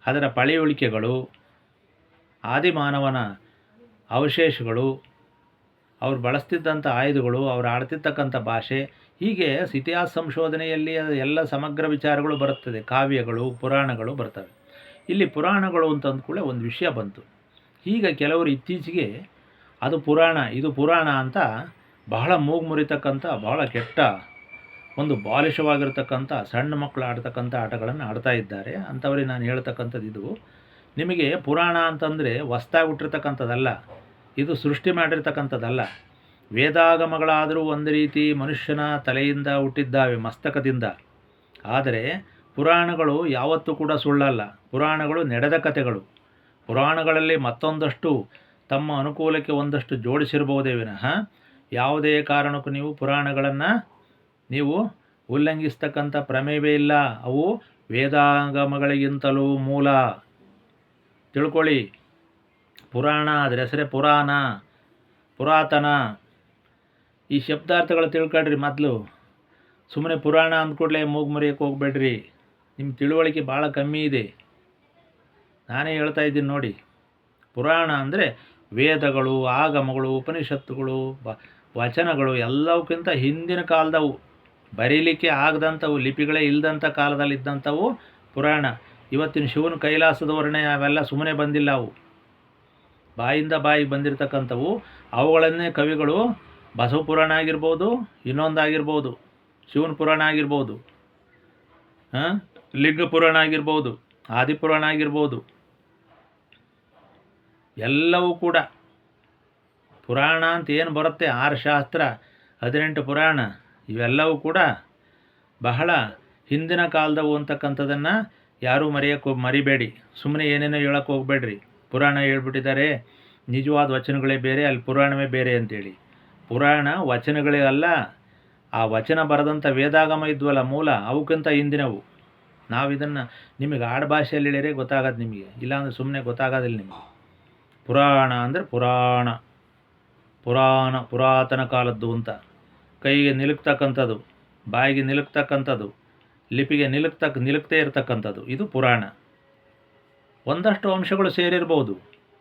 A: ಅದರ ಪಳೆಯುಳಿಕೆಗಳು, ಆದಿಮಾನವನ ಅವಶೇಷಗಳು, ಅವ್ರು ಬಳಸ್ತಿದ್ದಂಥ ಆಯುಧಗಳು, ಅವ್ರು ಆಡ್ತಿರ್ತಕ್ಕಂಥ ಭಾಷೆ, ಹೀಗೆ ಇತಿಹಾಸ ಸಂಶೋಧನೆಯಲ್ಲಿ ಎಲ್ಲ ಸಮಗ್ರ ವಿಚಾರಗಳು ಬರುತ್ತದೆ. ಕಾವ್ಯಗಳು, ಪುರಾಣಗಳು ಬರ್ತವೆ. ಇಲ್ಲಿ ಪುರಾಣಗಳು ಅಂತ ಅಂದ್ಕೂಡಲೇ ಒಂದು ವಿಷಯ ಬಂತು. ಈಗ ಕೆಲವರು ಇತ್ತೀಚೆಗೆ ಅದು ಪುರಾಣ, ಇದು ಪುರಾಣ ಅಂತ ಬಹಳ ಮೂಗು ಮುರಿತಕ್ಕಂಥ, ಬಹಳ ಕೆಟ್ಟ ಒಂದು ಬಾಲಿಶವಾಗಿರ್ತಕ್ಕಂಥ ಸಣ್ಣ ಮಕ್ಕಳು ಆಡ್ತಕ್ಕಂಥ ಆಟಗಳನ್ನು ಆಡ್ತಾ ಇದ್ದಾರೆ. ಅಂಥವ್ರಿಗೆ ನಾನು ಹೇಳ್ತಕ್ಕಂಥದ್ದು ಇದು, ನಿಮಗೆ ಪುರಾಣ ಅಂತಂದರೆ ಹೊಸ್ದಾಗಿ ಹುಟ್ಟಿರ್ತಕ್ಕಂಥದ್ದಲ್ಲ, ಇದು ಸೃಷ್ಟಿ ಮಾಡಿರ್ತಕ್ಕಂಥದ್ದಲ್ಲ. ವೇದಾಗಮಗಳಾದರೂ ಒಂದು ರೀತಿ ಮನುಷ್ಯನ ತಲೆಯಿಂದ ಹುಟ್ಟಿದ್ದಾವೆ, ಮಸ್ತಕದಿಂದ. ಆದರೆ ಪುರಾಣಗಳು ಯಾವತ್ತೂ ಕೂಡ ಸುಳ್ಳಲ್ಲ. ಪುರಾಣಗಳು ನಡೆದ ಕಥೆಗಳು. ಪುರಾಣಗಳಲ್ಲಿ ಮತ್ತೊಂದಷ್ಟು ತಮ್ಮ ಅನುಕೂಲಕ್ಕೆ ಒಂದಷ್ಟು ಜೋಡಿಸಿರ್ಬೋದೇ ವಿನಃ ಯಾವುದೇ ಕಾರಣಕ್ಕೂ ನೀವು ಪುರಾಣಗಳನ್ನು ನೀವು ಉಲ್ಲಂಘಿಸ್ತಕ್ಕಂಥ ಪ್ರಮೇಯವೇ ಇಲ್ಲ. ಅವು ವೇದಾಗಮಗಳಿಗಿಂತಲೂ ಮೂಲ. ತಿಳ್ಕೊಳ್ಳಿ. ಪುರಾಣ ಅದರ ಹೆಸರೇ ಪುರಾಣ, ಪುರಾತನ. ಈ ಶಬ್ದಾರ್ಥಗಳು ತಿಳ್ಕೊಳ್ರಿ ಮೊದಲು. ಸುಮ್ಮನೆ ಪುರಾಣ ಅಂದ್ಕೂಡಲೇ ಮೂಗು ಮುರಿಯೋಕ್ಕೆ ಹೋಗ್ಬೇಡ್ರಿ. ನಿಮ್ಮ ತಿಳುವಳಿಕೆ ಭಾಳ ಕಮ್ಮಿ ಇದೆ. ನಾನೇ ಹೇಳ್ತಾ ಇದ್ದೀನಿ ನೋಡಿ. ಪುರಾಣ ಅಂದರೆ ವೇದಗಳು, ಆಗಮಗಳು, ಉಪನಿಷತ್ತುಗಳು, ವಚನಗಳು ಎಲ್ಲವಕ್ಕಿಂತ ಹಿಂದಿನ ಕಾಲದವು, ಬರೀಲಿಕ್ಕೆ ಆಗದಂಥವು, ಲಿಪಿಗಳೇ ಇಲ್ಲದಂಥ ಕಾಲದಲ್ಲಿದ್ದಂಥವು ಪುರಾಣ. ಇವತ್ತಿನ ಶಿವನ ಕೈಲಾಸದ ವರ್ಣನೆ ಅವೆಲ್ಲ ಸುಮ್ಮನೆ ಬಂದಿಲ್ಲ. ಅವು ಬಾಯಿಂದ ಬಾಯಿಗೆ ಬಂದಿರತಕ್ಕಂಥವು. ಅವುಗಳನ್ನೇ ಕವಿಗಳು ಬಸವ ಪುರಾಣ ಆಗಿರ್ಬೋದು, ಇನ್ನೊಂದಾಗಿರ್ಬೋದು, ಶಿವನ ಪುರಾಣ ಆಗಿರ್ಬೋದು, ಲಿಂಗ ಪುರಾಣ ಆಗಿರ್ಬೋದು, ಆದಿಪುರಾಣ ಆಗಿರ್ಬೋದು, ಎಲ್ಲವೂ ಕೂಡ ಪುರಾಣ ಅಂತ ಏನು ಬರುತ್ತೆ, 6 ಶಾಸ್ತ್ರ, 18 ಪುರಾಣ, ಇವೆಲ್ಲವೂ ಕೂಡ ಬಹಳ ಹಿಂದಿನ ಕಾಲದವು ಅಂತಕ್ಕಂಥದ್ದನ್ನು ಯಾರೂ ಮರಿಬೇಡಿ. ಸುಮ್ಮನೆ ಏನೇನೋ ಹೇಳೋಕ್ಕೆ ಹೋಗಬೇಡ್ರಿ. ಪುರಾಣ ಹೇಳ್ಬಿಟ್ಟಿದ್ದಾರೆ, ನಿಜವಾದ ವಚನಗಳೇ ಬೇರೆ, ಅಲ್ಲಿ ಪುರಾಣವೇ ಬೇರೆ ಅಂತೇಳಿ. ಪುರಾಣ ವಚನಗಳೇ ಅಲ್ಲ, ಆ ವಚನ ಬರೆದಂಥ ವೇದಾಗಮ ಇದ್ವಲ್ಲ ಮೂಲ, ಅವಕ್ಕಿಂತ ಹಿಂದಿನವು. ನಾವು ಇದನ್ನು ನಿಮಗೆ ಆಡುಭಾಷೆಯಲ್ಲಿ ಹೇಳಿದರೆ ಗೊತ್ತಾಗೋದು ನಿಮಗೆ, ಇಲ್ಲಾಂದರೆ ಸುಮ್ಮನೆ ಗೊತ್ತಾಗೋದಿಲ್ಲ ನಿಮಗೆ. ಪುರಾಣ ಅಂದರೆ ಪುರಾಣ, ಪುರಾತನ ಕಾಲದ್ದು ಅಂತ. ಕೈಗೆ ನಿಲುಕ್ತಕ್ಕಂಥದ್ದು, ಬಾಯಿಗೆ ನಿಲುಕ್ತಕ್ಕಂಥದ್ದು, ಲಿಪಿಗೆ ನಿಲುಕ್ತೇ ಇರತಕ್ಕಂಥದ್ದು, ಇದು ಪುರಾಣ. ಒಂದಷ್ಟು ಅಂಶಗಳು ಸೇರಿರ್ಬೋದು,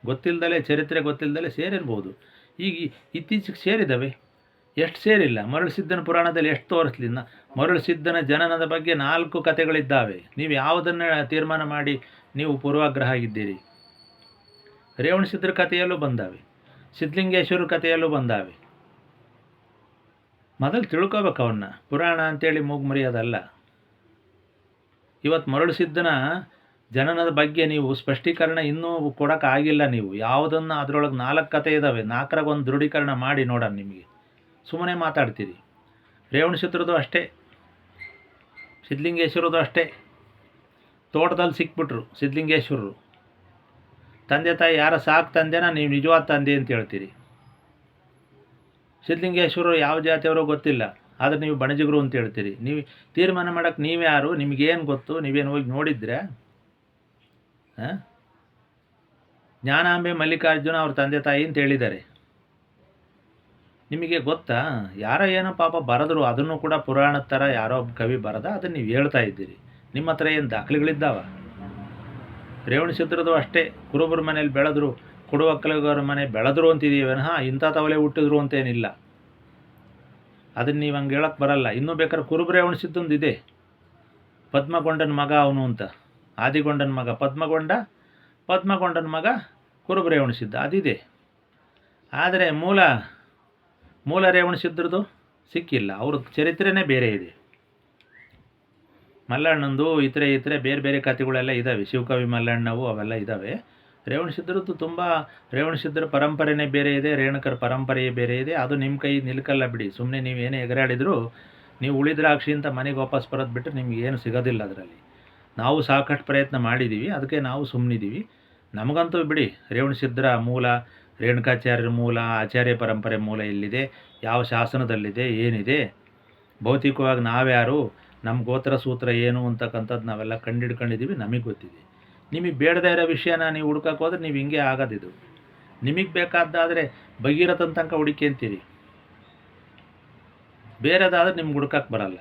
A: ಗೊತ್ತಿಲ್ಲದಲೇ, ಚರಿತ್ರೆ ಗೊತ್ತಿಲ್ಲದಲೇ ಸೇರಿರ್ಬೋದು. ಈಗ ಇತ್ತೀಚೆಗೆ ಸೇರಿದ್ದಾವೆ, ಎಷ್ಟು ಸೇರಿಲ್ಲ. ಮರಳುಸಿದ್ದನ ಪುರಾಣದಲ್ಲಿ ಎಷ್ಟು ತೋರಿಸ್ಲಿಲ್ಲ. ಮರಳುಸಿದ್ದನ ಜನನದ ಬಗ್ಗೆ 4 ಕಥೆಗಳಿದ್ದಾವೆ. ನೀವು ಯಾವುದನ್ನು ತೀರ್ಮಾನ ಮಾಡಿ ನೀವು ಪೂರ್ವಾಗ್ರಹ ಆಗಿದ್ದೀರಿ? ರೇವಣಸಿದ್ದರ ಕಥೆಯಲ್ಲೂ ಬಂದಾವೆ, ಸಿದ್ಧಲಿಂಗೇಶ್ವರ ಕಥೆಯಲ್ಲೂ ಬಂದಾವೆ. ಮೊದಲು ತಿಳ್ಕೊಬೇಕು ಅವನ್ನ. ಪುರಾಣ ಅಂತೇಳಿ ಮೂಗು ಮರೆಯೋದಲ್ಲ. ಇವತ್ತು ಮರಳುಸಿದ್ದನ ಜನನದ ಬಗ್ಗೆ ನೀವು ಸ್ಪಷ್ಟೀಕರಣ ಇನ್ನೂ ಕೊಡೋಕ್ಕಾಗಿಲ್ಲ. ನೀವು ಯಾವುದನ್ನು ಅದರೊಳಗೆ 4 ಕಥೆ ಇದ್ದಾವೆ, 4ರಾಗ ಒಂದು ದೃಢೀಕರಣ ಮಾಡಿ ನೋಡೋಣ. ನಿಮಗೆ ಸುಮ್ಮನೆ ಮಾತಾಡ್ತೀರಿ. ರೇವಣಸಿದ್ರದ್ದು ಅಷ್ಟೇ, ಸಿದ್ಧಲಿಂಗೇಶ್ವರದು ಅಷ್ಟೇ. ತೋಟದಲ್ಲಿ ಸಿಕ್ಬಿಟ್ರು ಸಿದ್ಧಲಿಂಗೇಶ್ವರರು. ತಂದೆ ತಾಯಿ ಯಾರ ಸಾಕು ತಂದೆನ ನೀವು ನಿಜವಾದ ತಂದೆ ಅಂತ ಹೇಳ್ತೀರಿ. ಸಿದ್ಧಲಿಂಗೇಶ್ವರರು ಯಾವ ಜಾತಿಯವರೋ ಗೊತ್ತಿಲ್ಲ, ಆದರೆ ನೀವು ಬಣಜಿಗರು ಅಂತ ಹೇಳ್ತೀರಿ. ನೀವು ತೀರ್ಮಾನ ಮಾಡೋಕ್ಕೆ ನೀವ್ಯಾರು? ನಿಮಗೇನು ಗೊತ್ತು? ನೀವೇನು ಹೋಗಿ ನೋಡಿದ್ರೆ? ಜ್ಞಾನಾಂಬೆ ಮಲ್ಲಿಕಾರ್ಜುನ ಅವ್ರ ತಂದೆ ತಾಯಿ ಅಂತ ಹೇಳಿದ್ದಾರೆ. ನಿಮಗೆ ಗೊತ್ತಾ, ಯಾರೋ ಏನೋ ಪಾಪ ಬರೆದ್ರು, ಅದನ್ನು ಕೂಡ ಪುರಾಣದ ಥರ ಯಾರೋ ಒಬ್ಬ ಕವಿ ಬರೆದ, ಅದನ್ನು ನೀವು ಹೇಳ್ತಾ ಇದ್ದೀರಿ. ನಿಮ್ಮ ಹತ್ರ ಏನು ದಾಖಲೆಗಳಿದ್ದಾವ? ರೇವಣಸಿದ್ರದ್ದು ಅಷ್ಟೇ, ಕುರುಬರ ಮನೇಲಿ ಬೆಳೆದ್ರು, ಕೊಡುವಕ್ಕಲಿಗರ ಮನೆ ಬೆಳೆದ್ರು ಅಂತಿದ್ದೀವಿ ವಿನಃ ಇಂಥ ತವಲೆ ಹುಟ್ಟಿದ್ರು ಅಂತೇನಿಲ್ಲ. ಅದನ್ನು ನೀವು ಹಂಗೆ ಹೇಳಕ್ಕೆ ಬರಲ್ಲ. ಇನ್ನೂ ಬೇಕಾದ್ರೆ ಕುರುಬ ರೇವಣಸಿದ್ದೊಂದು ಇದೆ, ಪದ್ಮಗೊಂಡನ ಮಗ ಅವನು ಅಂತ. ಆದಿಗೊಂಡನ ಮಗ ಪದ್ಮಗೊಂಡ, ಪದ್ಮಗೊಂಡನ ಮಗ ಕುರುಬ ರೇವಣಸಿದ್ದ, ಅದಿದೆ. ಆದರೆ ಮೂಲ ರೇವಣಸಿದ್ರದ್ದು ಸಿಕ್ಕಿಲ್ಲ. ಅವ್ರ ಚರಿತ್ರೆನೇ ಬೇರೆ ಇದೆ. ಮಲ್ಲಣ್ಣಂದು ಇತರೆ ಬೇರೆ ಬೇರೆ ಕಥೆಗಳೆಲ್ಲ ಇದ್ದಾವೆ. ಶಿವಕವಿ ಮಲ್ಲಣ್ಣವು ಅವೆಲ್ಲ ಇದ್ದಾವೆ. ರೇವಣಸಿದ್ರದ್ದು ತುಂಬ, ರೇವಣಸಿದ್ಧರ ಪರಂಪರೆನೇ ಬೇರೆ ಇದೆ, ರೇಣುಕರ ಪರಂಪರೆಯೇ ಬೇರೆ ಇದೆ. ಅದು ನಿಮ್ಮ ಕೈ ನಿಲ್ಕಲ್ಲ ಬಿಡಿ. ಸುಮ್ಮನೆ ನೀವೇನೇ ಎಗರಾಡಿದರೂ, ನೀವು ಉಳಿದ್ರಾಕ್ಷಿ ಅಂತ ಮನೆಗೆ ವಾಪಸ್ ಬರೋದು ಬಿಟ್ಟರೆ ನಿಮ್ಗೆ ಏನು ಸಿಗೋದಿಲ್ಲ ಅದರಲ್ಲಿ. ನಾವು ಸಾಕಷ್ಟು ಪ್ರಯತ್ನ ಮಾಡಿದ್ದೀವಿ, ಅದಕ್ಕೆ ನಾವು ಸುಮ್ಮನಿದ್ದೀವಿ. ನಮಗಂತೂ ಬಿಡಿ, ರೇವಣಸಿದ್ಧರ ಮೂಲ, ರೇಣುಕಾಚಾರ್ಯರ ಮೂಲ, ಆಚಾರ್ಯ ಪರಂಪರೆ ಮೂಲ ಎಲ್ಲಿದೆ, ಯಾವ ಶಾಸನದಲ್ಲಿದೆ, ಏನಿದೆ, ಭೌತಿಕವಾಗಿ ನಾವ್ಯಾರು, ನಮ್ಮ ಗೋತ್ರ ಸೂತ್ರ ಏನು ಅಂತಕ್ಕಂಥದ್ದು ನಾವೆಲ್ಲ ಕಂಡಿಡ್ಕೊಂಡಿದ್ದೀವಿ, ನಮಗೆ ಗೊತ್ತಿದೆ. ನಿಮಗೆ ಬೇಡದೇ ಇರೋ ವಿಷಯನ ನೀವು ಹುಡ್ಕಕ್ಕೆ ಹೋದ್ರೆ ನೀವು ಹಿಂಗೆ ಆಗೋದಿದು. ನಿಮಗೆ ಬೇಕಾದ್ದಾದರೆ ಭಗೀರಥನ ತನಕ ಹುಡುಕಂತೀರಿ, ಬೇರೆದಾದ್ರೆ ನಿಮ್ಗೆ ಹುಡ್ಕಕ್ಕೆ ಬರಲ್ಲ.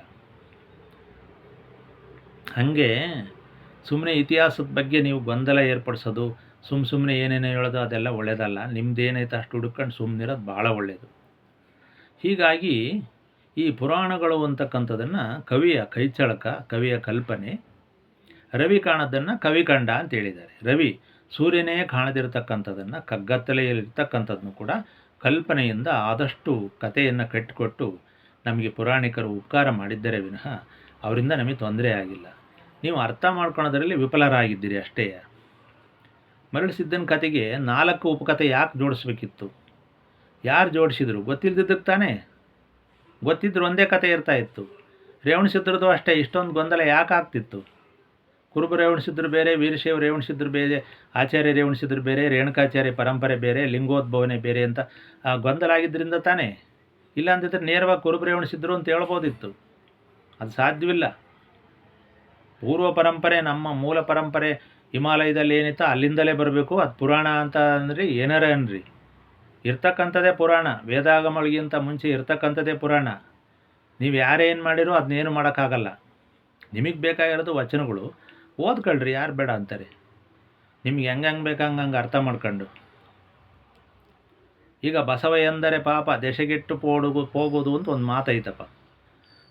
A: ಹಾಗೆ ಸುಮ್ಮನೆ ಇತಿಹಾಸದ ಬಗ್ಗೆ ನೀವು ಗೊಂದಲ ಏರ್ಪಡಿಸೋದು, ಸುಮ್ಮನೆ ಏನೇನೋ ಹೇಳೋದು ಅದೆಲ್ಲ ಒಳ್ಳೆಯದಲ್ಲ. ನಿಮ್ದೇನೈತೆ ಅಷ್ಟು ಹುಡ್ಕೊಂಡು ಸುಮ್ಮನಿರೋದು ಭಾಳ ಒಳ್ಳೆಯದು. ಹೀಗಾಗಿ ಈ ಪುರಾಣಗಳು ಅಂತಕ್ಕಂಥದ್ದನ್ನು ಕವಿಯ ಕೈಚಳಕ, ಕವಿಯ ಕಲ್ಪನೆ. ರವಿ ಕಾಣೋದನ್ನು ಕವಿ ಕಂಡ ಅಂತ ಹೇಳಿದ್ದಾರೆ. ರವಿ ಸೂರ್ಯನೇ ಕಾಣದಿರತಕ್ಕಂಥದ್ದನ್ನು, ಕಗ್ಗತ್ತಲೆಯಲ್ಲಿರ್ತಕ್ಕಂಥದ್ದನ್ನು ಕೂಡ ಕಲ್ಪನೆಯಿಂದ ಆದಷ್ಟು ಕಥೆಯನ್ನು ಕಟ್ಟಿಕೊಟ್ಟು ನಮಗೆ ಪುರಾಣಿಕರು ಉಪಕಾರ ಮಾಡಿದ್ದರೆ ವಿನಃ ಅವರಿಂದ ನಮಗೆ ತೊಂದರೆ ಆಗಿಲ್ಲ. ನೀವು ಅರ್ಥ ಮಾಡ್ಕೊಳೋದ್ರಲ್ಲಿ ವಿಫಲರಾಗಿದ್ದೀರಿ ಅಷ್ಟೇ. ಮರಳಸಿದ್ದನ ಕತೆಗೆ 4 ಉಪಕಥೆ ಯಾಕೆ ಜೋಡಿಸ್ಬೇಕಿತ್ತು? ಯಾರು ಜೋಡಿಸಿದ್ರು? ಗೊತ್ತಿಲ್ಲದಿದ್ದಕ್ಕೆ ತಾನೇ. ಗೊತ್ತಿದ್ರು ಒಂದೇ ಕತೆ ಇರ್ತಾಯಿತ್ತು. ರೇವಣಸಿದ್ರದ್ದು ಅಷ್ಟೇ, ಇಷ್ಟೊಂದು ಗೊಂದಲ ಯಾಕೆ ಆಗ್ತಿತ್ತು? ಕುರುಬ ರೇವಣಸಿದ್ರು ಬೇರೆ, ವೀರಶೈವ ರೇವಣಸಿದ್ರು ಬೇರೆ, ಆಚಾರ್ಯ ರೇವಣಸಿದ್ರು ಬೇರೆ, ರೇಣುಕಾಚಾರ್ಯ ಪರಂಪರೆ ಬೇರೆ, ಲಿಂಗೋದ್ಭವನೆ ಬೇರೆ ಅಂತ ಗೊಂದಲ ಆಗಿದ್ದರಿಂದ ತಾನೇ. ಇಲ್ಲ ಅಂತಿದ್ರೆ ನೇರವಾಗಿ ಕುರುಬ ರೇವಣಸಿದ್ರು ಅಂತ ಹೇಳ್ಬೋದಿತ್ತು. ಅದು ಸಾಧ್ಯವಿಲ್ಲ. ಪೂರ್ವ ಪರಂಪರೆ, ನಮ್ಮ ಮೂಲ ಪರಂಪರೆ ಹಿಮಾಲಯದಲ್ಲಿ ಏನಿತ್ತು ಅಲ್ಲಿಂದಲೇ ಬರಬೇಕು. ಅದು ಪುರಾಣ ಅಂತ ಅಂದ್ರಿ ಏನಾರ ಅನ್ರಿ, ಇರ್ತಕ್ಕಂಥದ್ದೇ ಪುರಾಣ. ವೇದಾಗಮಗಳಿಗಿಂತ ಮುಂಚೆ ಇರ್ತಕ್ಕಂಥದ್ದೇ ಪುರಾಣ. ನೀವು ಯಾರೇನು ಮಾಡಿರೋ ಅದನ್ನೇನು ಮಾಡೋಕ್ಕಾಗಲ್ಲ. ನಿಮಗೆ ಬೇಕಾಗಿರೋದು ವಚನಗಳು ಓದ್ಕೊಳ್ರಿ, ಯಾರು ಬೇಡ ಅಂತಾರೆ. ನಿಮ್ಗೆ ಹೆಂಗೆ ಬೇಕು ಹಂಗೆ ಅರ್ಥ ಮಾಡ್ಕೊಂಡು. ಈಗ ಬಸವ ಎಂದರೆ ಪಾಪ ದೆಸೆಗೆಟ್ಟು ಹೋಗೋದು ಅಂತ ಒಂದು ಮಾತೈತಪ್ಪ.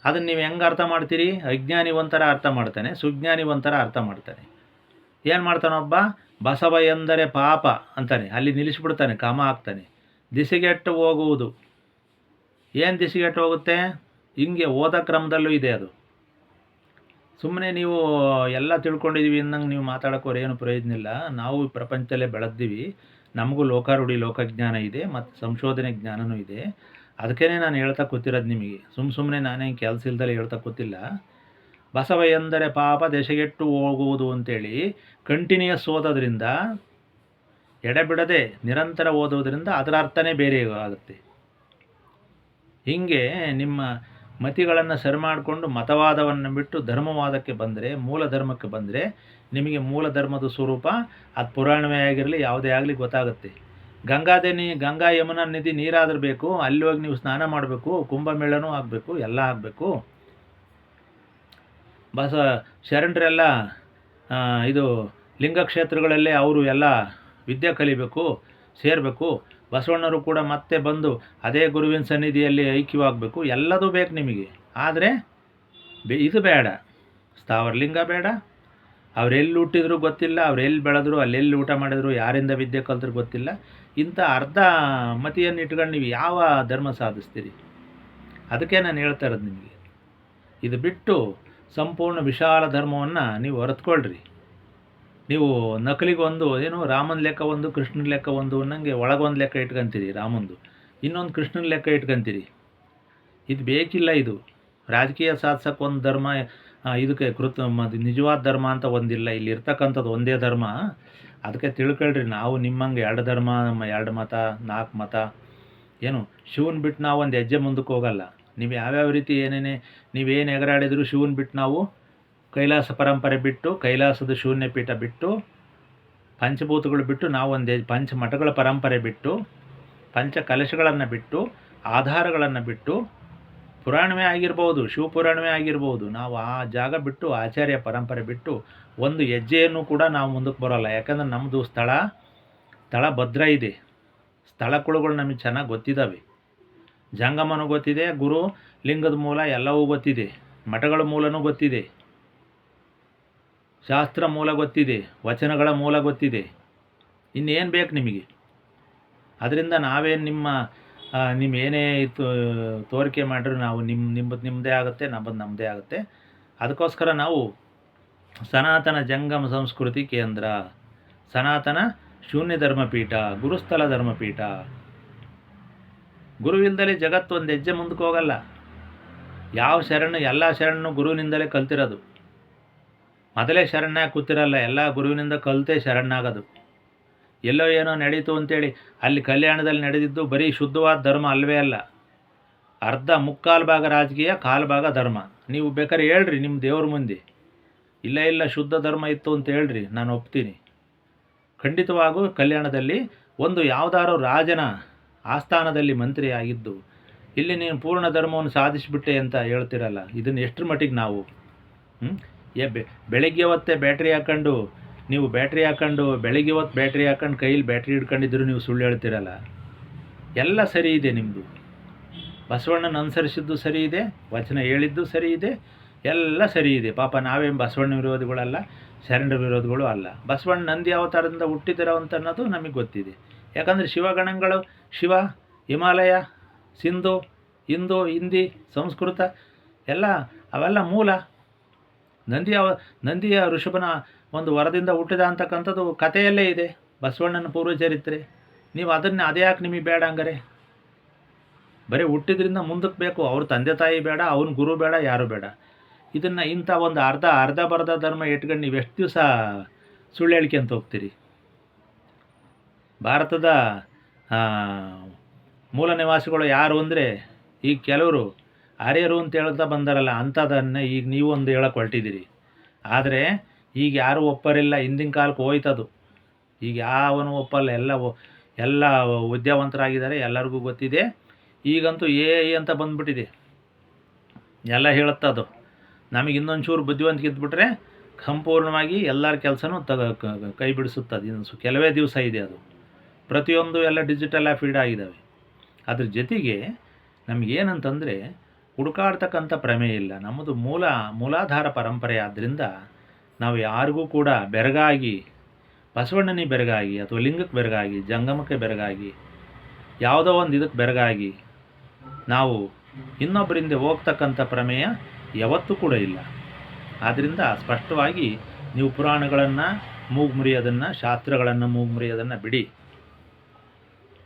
A: ಅದನ್ನು ನೀವು ಹೆಂಗೆ ಅರ್ಥ ಮಾಡ್ತೀರಿ? ಅಜ್ಞಾನಿ ಒಂಥರ ಅರ್ಥ ಮಾಡ್ತಾನೆ, ಸುಜ್ಞಾನಿ ಒಂಥರ ಅರ್ಥ ಮಾಡ್ತಾನೆ. ಏನು ಮಾಡ್ತಾನೊಬ್ಬ? ಬಸವ ಎಂದರೆ ಪಾಪ ಅಂತಾನೆ, ಅಲ್ಲಿ ನಿಲ್ಲಿಸ್ಬಿಡ್ತಾನೆ, ಕಾಮ ಹಾಕ್ತಾನೆ. ದಿಸೆಗೆಟ್ಟು ಹೋಗುವುದು, ಏನು ದಿಸೆಗೆಟ್ಟು ಹೋಗುತ್ತೆ? ಹಿಂಗೆ ಓದೋ ಕ್ರಮದಲ್ಲೂ ಇದೆ ಅದು. ಸುಮ್ಮನೆ ನೀವು ಎಲ್ಲ ತಿಳ್ಕೊಂಡಿದ್ದೀವಿ ಅನ್ನಂಗೆ ನೀವು ಮಾತಾಡೋಕೋರು ಏನು ಪ್ರಯೋಜನ ಇಲ್ಲ. ನಾವು ಪ್ರಪಂಚದಲ್ಲೇ ಬೆಳೆದ್ದೀವಿ, ನಮಗೂ ಲೋಕಾರೂಢಿ ಲೋಕಜ್ಞಾನ ಇದೆ, ಮತ್ತು ಸಂಶೋಧನೆ ಜ್ಞಾನವೂ ಇದೆ. ಅದಕ್ಕೇ ನಾನು ಹೇಳ್ತಾ ಕೂತಿರೋದು ನಿಮಗೆ. ಸುಮ್ಮನೆ ನಾನೇ ಕೆಲಸ ಇಲ್ದಲೇ ಹೇಳ್ತಾ ಕೂತಿಲ್ಲ. ಬಸವ ಎಂದರೆ ಪಾಪ ದೆಸೆಗೆಟ್ಟು ಹೋಗುವುದು ಅಂತೇಳಿ ಕಂಟಿನ್ಯೂಸ್ ಓದೋದ್ರಿಂದ, ಎಡೆಬಿಡದೆ ನಿರಂತರ ಓದೋದ್ರಿಂದ ಅದರ ಅರ್ಥನೇ ಬೇರೆ ಆಗುತ್ತೆ. ಹೀಗೆ ನಿಮ್ಮ ಮತಿಗಳನ್ನು ಸರಿ ಮಾಡಿಕೊಂಡು ಮತವಾದವನ್ನು ಬಿಟ್ಟು ಧರ್ಮವಾದಕ್ಕೆ ಬಂದರೆ, ಮೂಲ ಧರ್ಮಕ್ಕೆ ಬಂದರೆ, ನಿಮಗೆ ಮೂಲ ಧರ್ಮದ ಸ್ವರೂಪ ಅದು ಪುರಾಣವೇ ಆಗಿರಲಿ ಯಾವುದೇ ಆಗಲಿ ಗೊತ್ತಾಗುತ್ತೆ. ಗಂಗಾ ಯಮುನಾ ನದಿ ನೀರಾದ್ರೆ ಬೇಕು, ಅಲ್ಲಿ ಹೋಗಿ ನೀವು ಸ್ನಾನ ಮಾಡಬೇಕು, ಕುಂಭಮೇಳನೂ ಆಗಬೇಕು, ಎಲ್ಲ ಆಗಬೇಕು. ಶರಣರೆಲ್ಲ ಇದು ಲಿಂಗಕ್ಷೇತ್ರಗಳಲ್ಲೇ ಅವರು ಎಲ್ಲ ವಿದ್ಯೆ ಕಲಿಬೇಕು, ಸೇರಬೇಕು. ಬಸವಣ್ಣರು ಕೂಡ ಮತ್ತೆ ಬಂದು ಅದೇ ಗುರುವಿನ ಸನ್ನಿಧಿಯಲ್ಲಿ ಐಕ್ಯವಾಗಬೇಕು. ಎಲ್ಲದೂ ಬೇಕು ನಿಮಗೆ. ಆದರೆ ಇದು ಬೇಡ, ಸ್ಥಾವರಲಿಂಗ ಬೇಡ. ಅವರೆಲ್ಲಿ ಹುಟ್ಟಿದ್ರು ಗೊತ್ತಿಲ್ಲ, ಅವರೆಲ್ಲಿ ಬೆಳೆದ್ರು, ಅಲ್ಲೆಲ್ಲಿ ಊಟ ಮಾಡಿದ್ರು, ಯಾರಿಂದ ವಿದ್ಯೆ ಕಲಿದ್ರು ಗೊತ್ತಿಲ್ಲ. ಇಂಥ ಅರ್ಧ ಮತಿಯನ್ನು ಇಟ್ಕೊಂಡು ನೀವು ಯಾವ ಧರ್ಮ ಸಾಧಿಸ್ತೀರಿ? ಅದಕ್ಕೆ ನಾನು ಹೇಳ್ತಾ ಇರೋದು ನಿಮಗೆ. ಇದು ಬಿಟ್ಟು ಸಂಪೂರ್ಣ ವಿಶಾಲ ಧರ್ಮವನ್ನು ನೀವು ಹೊರತ್ಕೊಳ್ರಿ. ನೀವು ನಕಲಿಗೊಂದು ಏನು ರಾಮನ ಲೆಕ್ಕ ಒಂದು, ಕೃಷ್ಣನ ಲೆಕ್ಕ ಒಂದು ಅನ್ನಂಗೆ ಒಳಗೊಂದು ಲೆಕ್ಕ ಇಟ್ಕೊಂತೀರಿ ರಾಮಂದು, ಇನ್ನೊಂದು ಕೃಷ್ಣನ ಲೆಕ್ಕ ಇಟ್ಕೊಂತೀರಿ. ಇದು ಬೇಕಿಲ್ಲ. ಇದು ರಾಜಕೀಯ ಸಾಧಿಸೋಕೆ ಒಂದು ಧರ್ಮ, ಇದಕ್ಕೆ ನಿಜವಾದ ಧರ್ಮ ಅಂತ ಒಂದಿಲ್ಲ. ಇಲ್ಲಿ ಇರ್ತಕ್ಕಂಥದ್ದು ಒಂದೇ ಧರ್ಮ. ಅದಕ್ಕೆ ತಿಳ್ಕೊಳ್ರಿ. ನಾವು ನಿಮ್ಮಂಗೆ 2 ಧರ್ಮ, ನಮ್ಮ 2 ಮತ, 4 ಮತ ಏನು, ಶಿವನ್ ಬಿಟ್ಟು ನಾವು ಒಂದು ಹೆಜ್ಜೆ ಮುಂದಕ್ಕೆ ಹೋಗಲ್ಲ. ನೀವು ಯಾವ್ಯಾವ ರೀತಿ ನೀವೇನು ಎಗರಾಡಿದ್ರು ಶಿವನ್ ಬಿಟ್ಟು ನಾವು, ಕೈಲಾಸ ಪರಂಪರೆ ಬಿಟ್ಟು, ಕೈಲಾಸದ ಶೂನ್ಯ ಪೀಠ ಬಿಟ್ಟು, ಪಂಚಭೂತಗಳು ಬಿಟ್ಟು, ನಾವು ಪಂಚಮಠಗಳ ಪರಂಪರೆ ಬಿಟ್ಟು, ಪಂಚ ಕಲಶಗಳನ್ನು ಬಿಟ್ಟು, ಆಧಾರಗಳನ್ನು ಬಿಟ್ಟು ಪುರಾಣವೇ ಆಗಿರ್ಬೋದು, ಶಿವಪುರಾಣವೇ ಆಗಿರ್ಬೋದು, ನಾವು ಆ ಜಾಗ ಬಿಟ್ಟು ಆಚಾರ್ಯ ಪರಂಪರೆ ಬಿಟ್ಟು ಒಂದು ಹೆಜ್ಜೆಯನ್ನು ಕೂಡ ನಾವು ಮುಂದಕ್ಕೆ ಬರೋಲ್ಲ. ಯಾಕಂದರೆ ನಮ್ಮದು ಸ್ಥಳ ಭದ್ರ ಇದೆ. ಸ್ಥಳಗಳು ನಮಗೆ ಚೆನ್ನಾಗಿ ಗೊತ್ತಿದ್ದಾವೆ. ಜಂಗಮನೂ ಗೊತ್ತಿದೆ, ಗುರು ಲಿಂಗದ ಮೂಲ ಎಲ್ಲವೂ ಗೊತ್ತಿದೆ, ಮಠಗಳ ಮೂಲನೂ ಗೊತ್ತಿದೆ, ಶಾಸ್ತ್ರ ಮೂಲ ಗೊತ್ತಿದೆ, ವಚನಗಳ ಮೂಲ ಗೊತ್ತಿದೆ. ಇನ್ನೇನು ಬೇಕು ನಿಮಗೆ? ಅದರಿಂದ ನಾವೇನು ನಿಮ್ಮ ಏನೇ ತೋರಿಕೆ ಮಾಡಿದ್ರು ನಾವು ನಿಮ್ಮದೇ ಆಗುತ್ತೆ, ನಮ್ಮದೇ ಆಗುತ್ತೆ. ಅದಕ್ಕೋಸ್ಕರ ನಾವು ಸನಾತನ ಜಂಗಮ ಸಂಸ್ಕೃತಿ ಕೇಂದ್ರ, ಸನಾತನ ಶೂನ್ಯ ಧರ್ಮಪೀಠ, ಗುರುಸ್ಥಳ ಧರ್ಮಪೀಠ. ಗುರುವಿಲ್ದಲೇ ಜಗತ್ತು ಒಂದು ಹೆಜ್ಜೆ ಮುಂದಕ್ಕೆ ಹೋಗಲ್ಲ. ಯಾವ ಶರಣು, ಎಲ್ಲ ಶರಣು ಗುರುವಿನಿಂದಲೇ ಕಲ್ತಿರೋದು. ಮೊದಲೇ ಶರಣಾಗಿ ಕೂತಿರಲ್ಲ, ಎಲ್ಲ ಗುರುವಿನಿಂದ ಕಲಿತೇ ಶರಣಾಗೋದು. ಎಲ್ಲೋ ಏನೋ ನಡೀತು ಅಂತೇಳಿ ಅಲ್ಲಿ ಕಲ್ಯಾಣದಲ್ಲಿ ನಡೆದಿದ್ದು ಬರೀ ಶುದ್ಧವಾದ ಧರ್ಮ ಅಲ್ಲವೇ ಅಲ್ಲ. ಮುಕ್ಕಾಲು ಭಾಗ ರಾಜಕೀಯ, ಕಾಲು ಭಾಗ ಧರ್ಮ. ನೀವು ಬೇಕಾದ್ರೆ ಹೇಳ್ರಿ ನಿಮ್ಮ ದೇವ್ರ ಮುಂದೆ, ಇಲ್ಲ ಶುದ್ಧ ಧರ್ಮ ಇತ್ತು ಅಂತ ಹೇಳ್ರಿ, ನಾನು ಒಪ್ತೀನಿ. ಖಂಡಿತವಾಗೂ ಕಲ್ಯಾಣದಲ್ಲಿ ಒಂದು ಯಾವುದಾದ್ರು ರಾಜನ ಆಸ್ಥಾನದಲ್ಲಿ ಮಂತ್ರಿ ಆಗಿದ್ದು ಇಲ್ಲಿ ನೀನು ಪೂರ್ಣ ಧರ್ಮವನ್ನು ಸಾಧಿಸಿಬಿಟ್ಟೆ ಅಂತ ಹೇಳ್ತಿರಲ್ಲ, ಇದನ್ನು ಎಷ್ಟರ ಮಟ್ಟಿಗೆ ನಾವು ಬೆಳಗ್ಗೆ ಹೊತ್ತೆ ಬ್ಯಾಟ್ರಿ ಹಾಕ್ಕೊಂಡು ಬೆಳಗ್ಗೆ ಹೊತ್ತು ಬ್ಯಾಟ್ರಿ ಹಾಕ್ಕೊಂಡು ಕೈಲಿ ಬ್ಯಾಟ್ರಿ ಹಿಡ್ಕೊಂಡಿದ್ರು ನೀವು ಸುಳ್ಳು ಹೇಳ್ತಿರಲ್ಲ. ಎಲ್ಲ ಸರಿ ಇದೆ ನಿಮ್ಮದು. ಬಸವಣ್ಣನ ಅನುಸರಿಸಿದ್ದು ಸರಿ ಇದೆ, ವಚನ ಹೇಳಿದ್ದು ಸರಿ ಇದೆ, ಎಲ್ಲ ಸರಿ ಇದೆ. ಪಾಪ ನಾವೇನು ಬಸವಣ್ಣ ವಿರೋಧಿಗಳಲ್ಲ, ಶರಣರ ವಿರೋಧಿಗಳು ಅಲ್ಲ. ಬಸವಣ್ಣ ನಂದಿ ಅವತಾರದಿಂದ ಹುಟ್ಟಿದಿರೋ ಅಂತ ಅನ್ನೋದು ನಮಗೆ ಗೊತ್ತಿದೆ. ಯಾಕಂದರೆ ಶಿವಗಣಗಳು ಶಿವ, ಹಿಮಾಲಯ, ಸಿಂಧು, ಹಿಂದಿ, ಸಂಸ್ಕೃತ ಅವೆಲ್ಲ ಮೂಲ. ನಂದಿಯ ಋಷಭನ ಒಂದು ವರದಿಂದ ಹುಟ್ಟಿದ ಅಂತಕ್ಕಂಥದ್ದು ಕಥೆಯಲ್ಲೇ ಇದೆ, ಬಸವಣ್ಣನ ಪೂರ್ವಚರಿತ್ರೆ. ನೀವು ಅದೇ ಯಾಕೆ ನಿಮಗೆ ಬೇಡ ಹಂಗಾರೆ? ಬರೀ ಹುಟ್ಟಿದ್ರಿಂದ ಮುಂದಕ್ಕೆ ಬೇಕು. ಅವ್ರ ತಂದೆ ತಾಯಿ ಬೇಡ, ಅವನ ಗುರು ಬೇಡ, ಯಾರು ಬೇಡ. ಇದನ್ನು ಇಂಥ ಒಂದು ಅರ್ಧ ಬರ್ಧ ಧರ್ಮ ಇಟ್ಕೊಂಡು ನೀವು ಎಷ್ಟು ದಿವಸ ಸುಳ್ಳು ಹೇಳ್ಕೊಂತ ಹೋಗ್ತೀರಿ? ಭಾರತದ ಮೂಲ ನಿವಾಸಿಗಳು ಯಾರು ಅಂದರೆ ಈಗ ಕೆಲವರು ಆರ್ಯರು ಅಂತ ಹೇಳ್ತಾ ಬಂದಾರಲ್ಲ, ಅಂಥದನ್ನು ಈಗ ನೀವು ಒಂದು ಹೇಳಕ್ಕೆ ಹೊರಟಿದ್ದೀರಿ. ಆದರೆ ಈಗ ಯಾರೂ ಒಪ್ಪರಿಲ್ಲ. ಹಿಂದಿನ ಕಾಲಕ್ಕೆ ಹೋಯ್ತದು. ಈಗ ಯಾವನು ಒಪ್ಪಲ್ಲ. ಎಲ್ಲ ವಿದ್ಯಾವಂತರಾಗಿದ್ದಾರೆ, ಎಲ್ಲರಿಗೂ ಗೊತ್ತಿದೆ. ಈಗಂತೂ ಅಂತ ಬಂದುಬಿಟ್ಟಿದೆ, ಎಲ್ಲ ಹೇಳುತ್ತದು. ನಮಗೆ ಇನ್ನೊಂಚೂರು ಬುದ್ಧಿವಂತಿಕೆ ಇದ್ಬಿಟ್ರೆ ಸಂಪೂರ್ಣವಾಗಿ ಎಲ್ಲರ ಕೆಲಸನೂ ಕೈ ಬಿಡಿಸುತ್ತದೆ. ಇನ್ನು ಕೆಲವೇ ದಿವಸ ಇದೆ ಅದು. ಪ್ರತಿಯೊಂದು ಎಲ್ಲ ಡಿಜಿಟಲ್ ಫೀಡ್ ಆಗಿದ್ದಾವೆ. ಅದ್ರ ಜೊತೆಗೆ ನಮಗೇನಂತಂದರೆ ಹುಡುಕಾಡ್ತಕ್ಕಂಥ ಪ್ರಮೇಯ ಇಲ್ಲ. ನಮ್ಮದು ಮೂಲಾಧಾರ ಪರಂಪರೆ ಆದ್ದರಿಂದ ನಾವು ಯಾರಿಗೂ ಕೂಡ ಬೆರಗಾಗಿ, ಬಸವಣ್ಣನಿಗೆ ಬೆರಗಾಗಿ ಅಥವಾ ಲಿಂಗಕ್ಕೆ ಬೆರಗಾಗಿ, ಜಂಗಮಕ್ಕೆ ಬೆರಗಾಗಿ, ಯಾವುದೋ ಒಂದು ಇದಕ್ಕೆ ಬೆರಗಾಗಿ ನಾವು ಇನ್ನೊಬ್ಬರಿಂದ ಹೋಗ್ತಕ್ಕಂಥ ಪ್ರಮೇಯ ಯಾವತ್ತೂ ಕೂಡ ಇಲ್ಲ. ಆದ್ದರಿಂದ ಸ್ಪಷ್ಟವಾಗಿ ನೀವು ಪುರಾಣಗಳನ್ನು ಮೂಗುಮುರಿಯೋದನ್ನು, ಶಾಸ್ತ್ರಗಳನ್ನು ಮೂಗುಮುರಿಯೋದನ್ನು ಬಿಡಿ.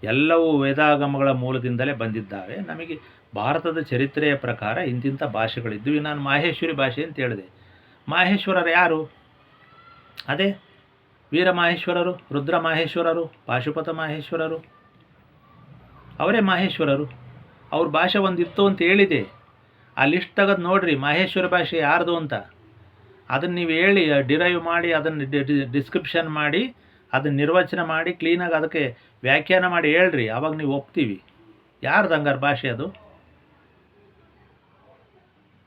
A: ಎಲ್ಲವೂ ವೇದಾಗಮಗಳ ಮೂಲದಿಂದಲೇ ಬಂದಿದ್ದಾವೆ. ನಮಗೆ ಭಾರತದ ಚರಿತ್ರೆಯ ಪ್ರಕಾರ ಇಂತಿಂಥ ಭಾಷೆಗಳಿದ್ದು. ನಾನು ಮಾಹೇಶ್ವರಿ ಭಾಷೆ ಅಂತ ಹೇಳಿದೆ. ಮಾಹೇಶ್ವರರು ಯಾರು? ಅದೇ ವೀರ ಮಾಹೇಶ್ವರರು, ರುದ್ರ ಮಾಹೇಶ್ವರರು, ಪಾಶುಪತ ಮಾಹೇಶ್ವರರು, ಅವರೇ ಮಾಹೇಶ್ವರರು. ಅವ್ರ ಭಾಷೆ ಒಂದಿತ್ತು ಅಂತ ಹೇಳಿದೆ. ಆ ಲಿಸ್ಟ್ ತೆಗೆದು ನೋಡಿರಿ, ಮಾಹೇಶ್ವರ ಭಾಷೆ ಯಾರ್ದು ಅಂತ. ಅದನ್ನು ನೀವು ಹೇಳಿ, ಡಿರೈವ್ ಮಾಡಿ, ಅದನ್ನು ಡಿಸ್ಕ್ರಿಪ್ಷನ್ ಮಾಡಿ, ಅದನ್ನು ನಿರ್ವಚನ ಮಾಡಿ, ಕ್ಲೀನಾಗಿ ಅದಕ್ಕೆ ವ್ಯಾಖ್ಯಾನ ಮಾಡಿ ಹೇಳ್ರಿ. ಆವಾಗ ನೀವು ಒಪ್ತೀವಿ. ಯಾರ್ದು ಹಂಗಾರೆ ಭಾಷೆ ಅದು?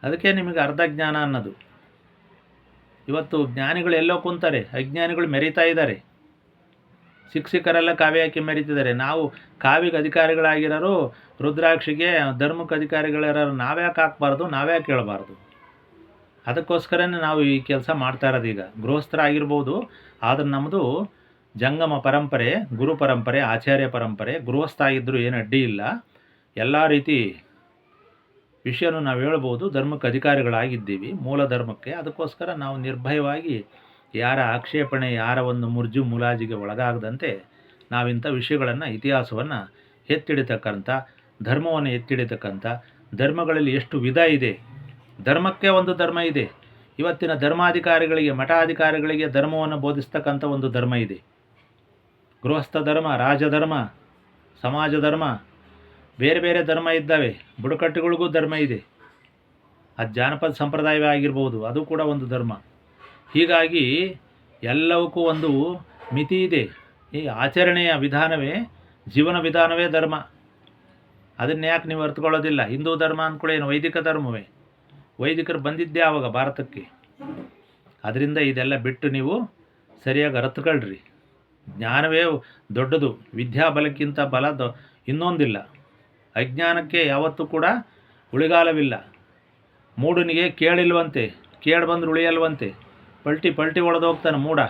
A: ಅದಕ್ಕೆ ನಿಮಗೆ ಅರ್ಧ ಜ್ಞಾನ ಅನ್ನೋದು. ಇವತ್ತು ಜ್ಞಾನಿಗಳು ಎಲ್ಲೋ ಕುಂತಾರೆ, ಅಜ್ಞಾನಿಗಳು ಮೆರೀತಾ ಇದ್ದಾರೆ. ಶಿಕ್ಷಕರೆಲ್ಲ ಕಾವ್ಯ ಹಾಕಿ ಮೆರೀತಿದ್ದಾರೆ. ನಾವು ಕಾವ್ಯಕ್ಕೆ ಅಧಿಕಾರಿಗಳಾಗಿರೋರು, ರುದ್ರಾಕ್ಷಿಗೆ ಧರ್ಮಕ್ಕೆ ಅಧಿಕಾರಿಗಳಿರೋರು ನಾವ್ಯಾಕೆ ಹಾಕ್ಬಾರ್ದು, ನಾವ್ಯಾಕೆ ಕೇಳಬಾರ್ದು? ಅದಕ್ಕೋಸ್ಕರನೇ ನಾವು ಈ ಕೆಲಸ ಮಾಡ್ತಾ ಇರೋದು. ಈಗ ಗೃಹಸ್ಥರಾಗಿರ್ಬೋದು, ಆದರೆ ನಮ್ಮದು ಜಂಗಮ ಪರಂಪರೆ, ಗುರು ಪರಂಪರೆ, ಆಚಾರ್ಯ ಪರಂಪರೆ. ಗೃಹಸ್ಥ ಆಗಿದ್ದರೂ ಏನು ಅಡ್ಡಿ ಇಲ್ಲ. ಎಲ್ಲ ರೀತಿ ವಿಷಯನೂ ನಾವು ಹೇಳ್ಬೋದು. ಧರ್ಮಕ್ಕೆ ಅಧಿಕಾರಿಗಳಾಗಿದ್ದೀವಿ, ಮೂಲ ಧರ್ಮಕ್ಕೆ. ಅದಕ್ಕೋಸ್ಕರ ನಾವು ನಿರ್ಭಯವಾಗಿ ಯಾರ ಆಕ್ಷೇಪಣೆ, ಯಾರ ಒಂದು ಮುಲಾಜಿಗೆ ಒಳಗಾಗದಂತೆ ನಾವಿಂಥ ವಿಷಯಗಳನ್ನು, ಇತಿಹಾಸವನ್ನು ಎತ್ತಿಡಿತಕ್ಕಂಥ, ಧರ್ಮವನ್ನು ಎತ್ತಿಡಿತಕ್ಕಂಥ, ಧರ್ಮಗಳಲ್ಲಿ ಎಷ್ಟು ವಿಧ ಇದೆ. ಧರ್ಮಕ್ಕೆ ಒಂದು ಧರ್ಮ ಇದೆ. ಇವತ್ತಿನ ಧರ್ಮಾಧಿಕಾರಿಗಳಿಗೆ, ಮಠಾಧಿಕಾರಿಗಳಿಗೆ ಧರ್ಮವನ್ನು ಬೋಧಿಸ್ತಕ್ಕಂಥ ಒಂದು ಧರ್ಮ ಇದೆ. ಗೃಹಸ್ಥ ಧರ್ಮ, ರಾಜಧರ್ಮ, ಸಮಾಜ ಧರ್ಮ, ಬೇರೆ ಬೇರೆ ಧರ್ಮ ಇದ್ದಾವೆ. ಬುಡಕಟ್ಟುಗಳಿಗೂ ಧರ್ಮ ಇದೆ. ಅದು ಜಾನಪದ ಸಂಪ್ರದಾಯವೇ ಆಗಿರ್ಬೋದು, ಅದು ಕೂಡ ಒಂದು ಧರ್ಮ. ಹೀಗಾಗಿ ಎಲ್ಲವಕ್ಕೂ ಒಂದು ಮಿತಿ ಇದೆ. ಈ ಆಚರಣೆಯ ವಿಧಾನವೇ, ಜೀವನ ವಿಧಾನವೇ ಧರ್ಮ. ಅದನ್ನ ಯಾಕೆ ನೀವು ಅರ್ಥಕೊಳ್ಳೋದಿಲ್ಲ? ಹಿಂದೂ ಧರ್ಮ ಅಂದ್ಕೊಳ್ಳಿ ಏನು ವೈದಿಕ ಧರ್ಮವೇ. ವೈದಿಕರು ಬಂದಿದ್ದೇ ಆವಾಗ ಭಾರತಕ್ಕೆ. ಅದರಿಂದ ಇದೆಲ್ಲ ಬಿಟ್ಟು ನೀವು ಸರಿಯಾಗಿ ಅರ್ಥಕೊಳ್ರಿ. ಜ್ಞಾನವೇ ದೊಡ್ಡದು, ವಿದ್ಯಾಬಲಕ್ಕಿಂತ ಬಲ ಇನ್ನೊಂದಿಲ್ಲ. ಅಜ್ಞಾನಕ್ಕೆ ಯಾವತ್ತೂ ಕೂಡ ಉಳಿಗಾಲವಿಲ್ಲ. ಮೂಢನಿಗೆ ಕೇಳಿಲ್ವಂತೆ, ಕೇಳಿ ಬಂದ್ರೆ ಉಳಿಯಲ್ವಂತೆ. ಪಲ್ಟಿ ಪಲ್ಟಿ ಹೊಡೆದೋಗ್ತಾನೆ ಮೂಢ.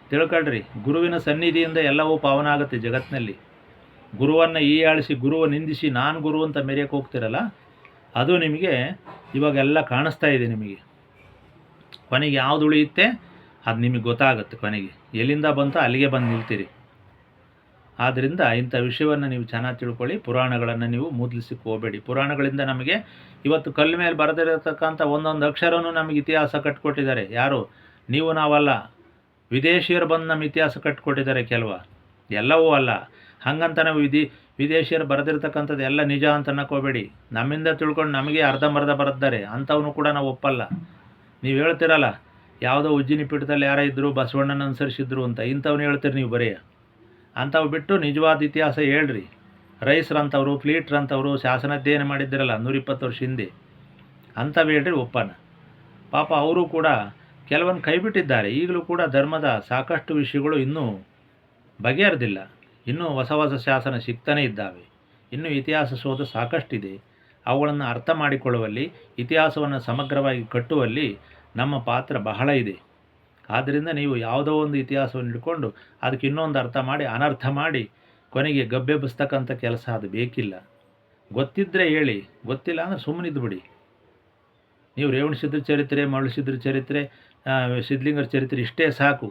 A: ತಿಳ್ಕೊಳ್ರಿ, ಗುರುವಿನ ಸನ್ನಿಧಿಯಿಂದ ಎಲ್ಲವೂ ಪಾವನ ಆಗುತ್ತೆ ಜಗತ್ತಿನಲ್ಲಿ. ಗುರುವನ್ನು ಹೀಯಾಳಿಸಿ, ಗುರುವ ನಿಂದಿಸಿ ನಾನು ಗುರು ಅಂತ ಮೆರೆಯಕ್ಕೆ ಹೋಗ್ತಿರಲ್ಲ, ಅದು ನಿಮಗೆ ಇವಾಗೆಲ್ಲ ಕಾಣಿಸ್ತಾ ಇದೆ. ನಿಮಗೆ ಕೊನೆಗೆ ಯಾವುದು ಉಳಿಯುತ್ತೆ ಅದು ನಿಮಗೆ ಗೊತ್ತಾಗುತ್ತೆ. ಕೊನೆಗೆ ಎಲ್ಲಿಂದ ಬಂತೋ ಅಲ್ಲಿಗೆ ಬಂದು ನಿಲ್ತೀರಿ. ಆದ್ದರಿಂದ ಇಂಥ ವಿಷಯವನ್ನು ನೀವು ಚೆನ್ನಾಗಿ ತಿಳ್ಕೊಳ್ಳಿ. ಪುರಾಣಗಳನ್ನು ನೀವು ಮೂದಲಿಸಕ್ಕೆ ಹೋಗಬೇಡಿ. ಪುರಾಣಗಳಿಂದ ನಮಗೆ ಇವತ್ತು ಕಲ್ಲು ಮೇಲೆ ಬರೆದಿರತಕ್ಕಂಥ ಒಂದೊಂದು ಅಕ್ಷರನೂ ನಮಗೆ ಇತಿಹಾಸ ಕಟ್ಕೊಟ್ಟಿದ್ದಾರೆ. ಯಾರು? ನೀವು ನಾವಲ್ಲ, ವಿದೇಶಿಯರು ಬಂದು ನಮ್ಮ ಇತಿಹಾಸ ಕಟ್ಕೊಟ್ಟಿದ್ದಾರೆ ಎಲ್ಲವೂ ಅಲ್ಲ. ಹಾಗಂತ ನಾವು ವಿದೇಶಿಯರು ಬರೆದಿರ್ತಕ್ಕಂಥದ್ದು ಎಲ್ಲ ನಿಜ ಅಂತ ಅನ್ನಕೋಬೇಡಿ. ನಮ್ಮಿಂದ ತಿಳ್ಕೊಂಡು ನಮಗೆ ಅರ್ಧಂಬರ್ಧ ಬರೆದಿದ್ದಾರೆ, ಅಂಥವನು ಕೂಡ ನಾವು ಒಪ್ಪಲ್ಲ. ನೀವು ಹೇಳ್ತಿರಲ್ಲ ಯಾವುದೋ ಉಜ್ಜಿನಿ ಪೀಠದಲ್ಲಿ ಯಾರೋ ಇದ್ದರು, ಬಸವಣ್ಣನ ಅನುಸರಿಸಿದ್ರು ಅಂತ, ಇಂಥವ್ನು ಹೇಳ್ತೀರಿ ನೀವು ಬರೀ. ಅಂಥವು ಬಿಟ್ಟು ನಿಜವಾದ ಇತಿಹಾಸ ಹೇಳ್ರಿ. ರೈಸ್ರಂಥವ್ರು, ಫ್ಲೀಟ್ರಂಥವ್ರು ಶಾಸನಾಧ್ಯಯನ ಮಾಡಿದ್ದಿರಲ್ಲ 120 ವರ್ಷ ಹಿಂದೆ, ಅಂಥವು ಹೇಳ್ರಿ ಒಪ್ಪನ. ಪಾಪ ಅವರು ಕೂಡ ಕೆಲವೊಂದು ಕೈ ಬಿಟ್ಟಿದ್ದಾರೆ. ಈಗಲೂ ಕೂಡ ಧರ್ಮದ ಸಾಕಷ್ಟು ವಿಷಯಗಳು ಇನ್ನೂ ಬಗೆಹರಿದಿಲ್ಲ. ಇನ್ನೂ ಹೊಸ ಹೊಸ ಶಾಸನ ಸಿಗ್ತಾನೇ ಇದ್ದಾವೆ. ಇನ್ನೂ ಇತಿಹಾಸ ಶೋಧ ಸಾಕಷ್ಟಿದೆ. ಅವುಗಳನ್ನು ಅರ್ಥ ಮಾಡಿಕೊಳ್ಳುವಲ್ಲಿ, ಇತಿಹಾಸವನ್ನು ಸಮಗ್ರವಾಗಿ ಕಟ್ಟುವಲ್ಲಿ ನಮ್ಮ ಪಾತ್ರ ಬಹಳ ಇದೆ. ಆದ್ದರಿಂದ ನೀವು ಯಾವುದೋ ಒಂದು ಇತಿಹಾಸವನ್ನು ಹಿಡ್ಕೊಂಡು ಅದಕ್ಕೆ ಇನ್ನೊಂದು ಅರ್ಥ ಮಾಡಿ ಅನರ್ಥ ಮಾಡಿ ಕೊನೆಗೆ ಗಬ್ಬೆಬ್ಬಿಸ್ತಕ್ಕಂಥ ಕೆಲಸ ಅದು ಬೇಕಿಲ್ಲ. ಗೊತ್ತಿದ್ದರೆ ಹೇಳಿ, ಗೊತ್ತಿಲ್ಲ ಅಂದರೆ ಸುಮ್ಮನಿದ್ದು ಬಿಡಿ. ನೀವು ರೇವಣಸಿದ್ಧ ಚರಿತ್ರೆ, ಮರುಳಸಿದ್ಧ ಚರಿತ್ರೆ, ಸಿದ್ಧಲಿಂಗರ ಚರಿತ್ರೆ ಇಷ್ಟೇ ಸಾಕು.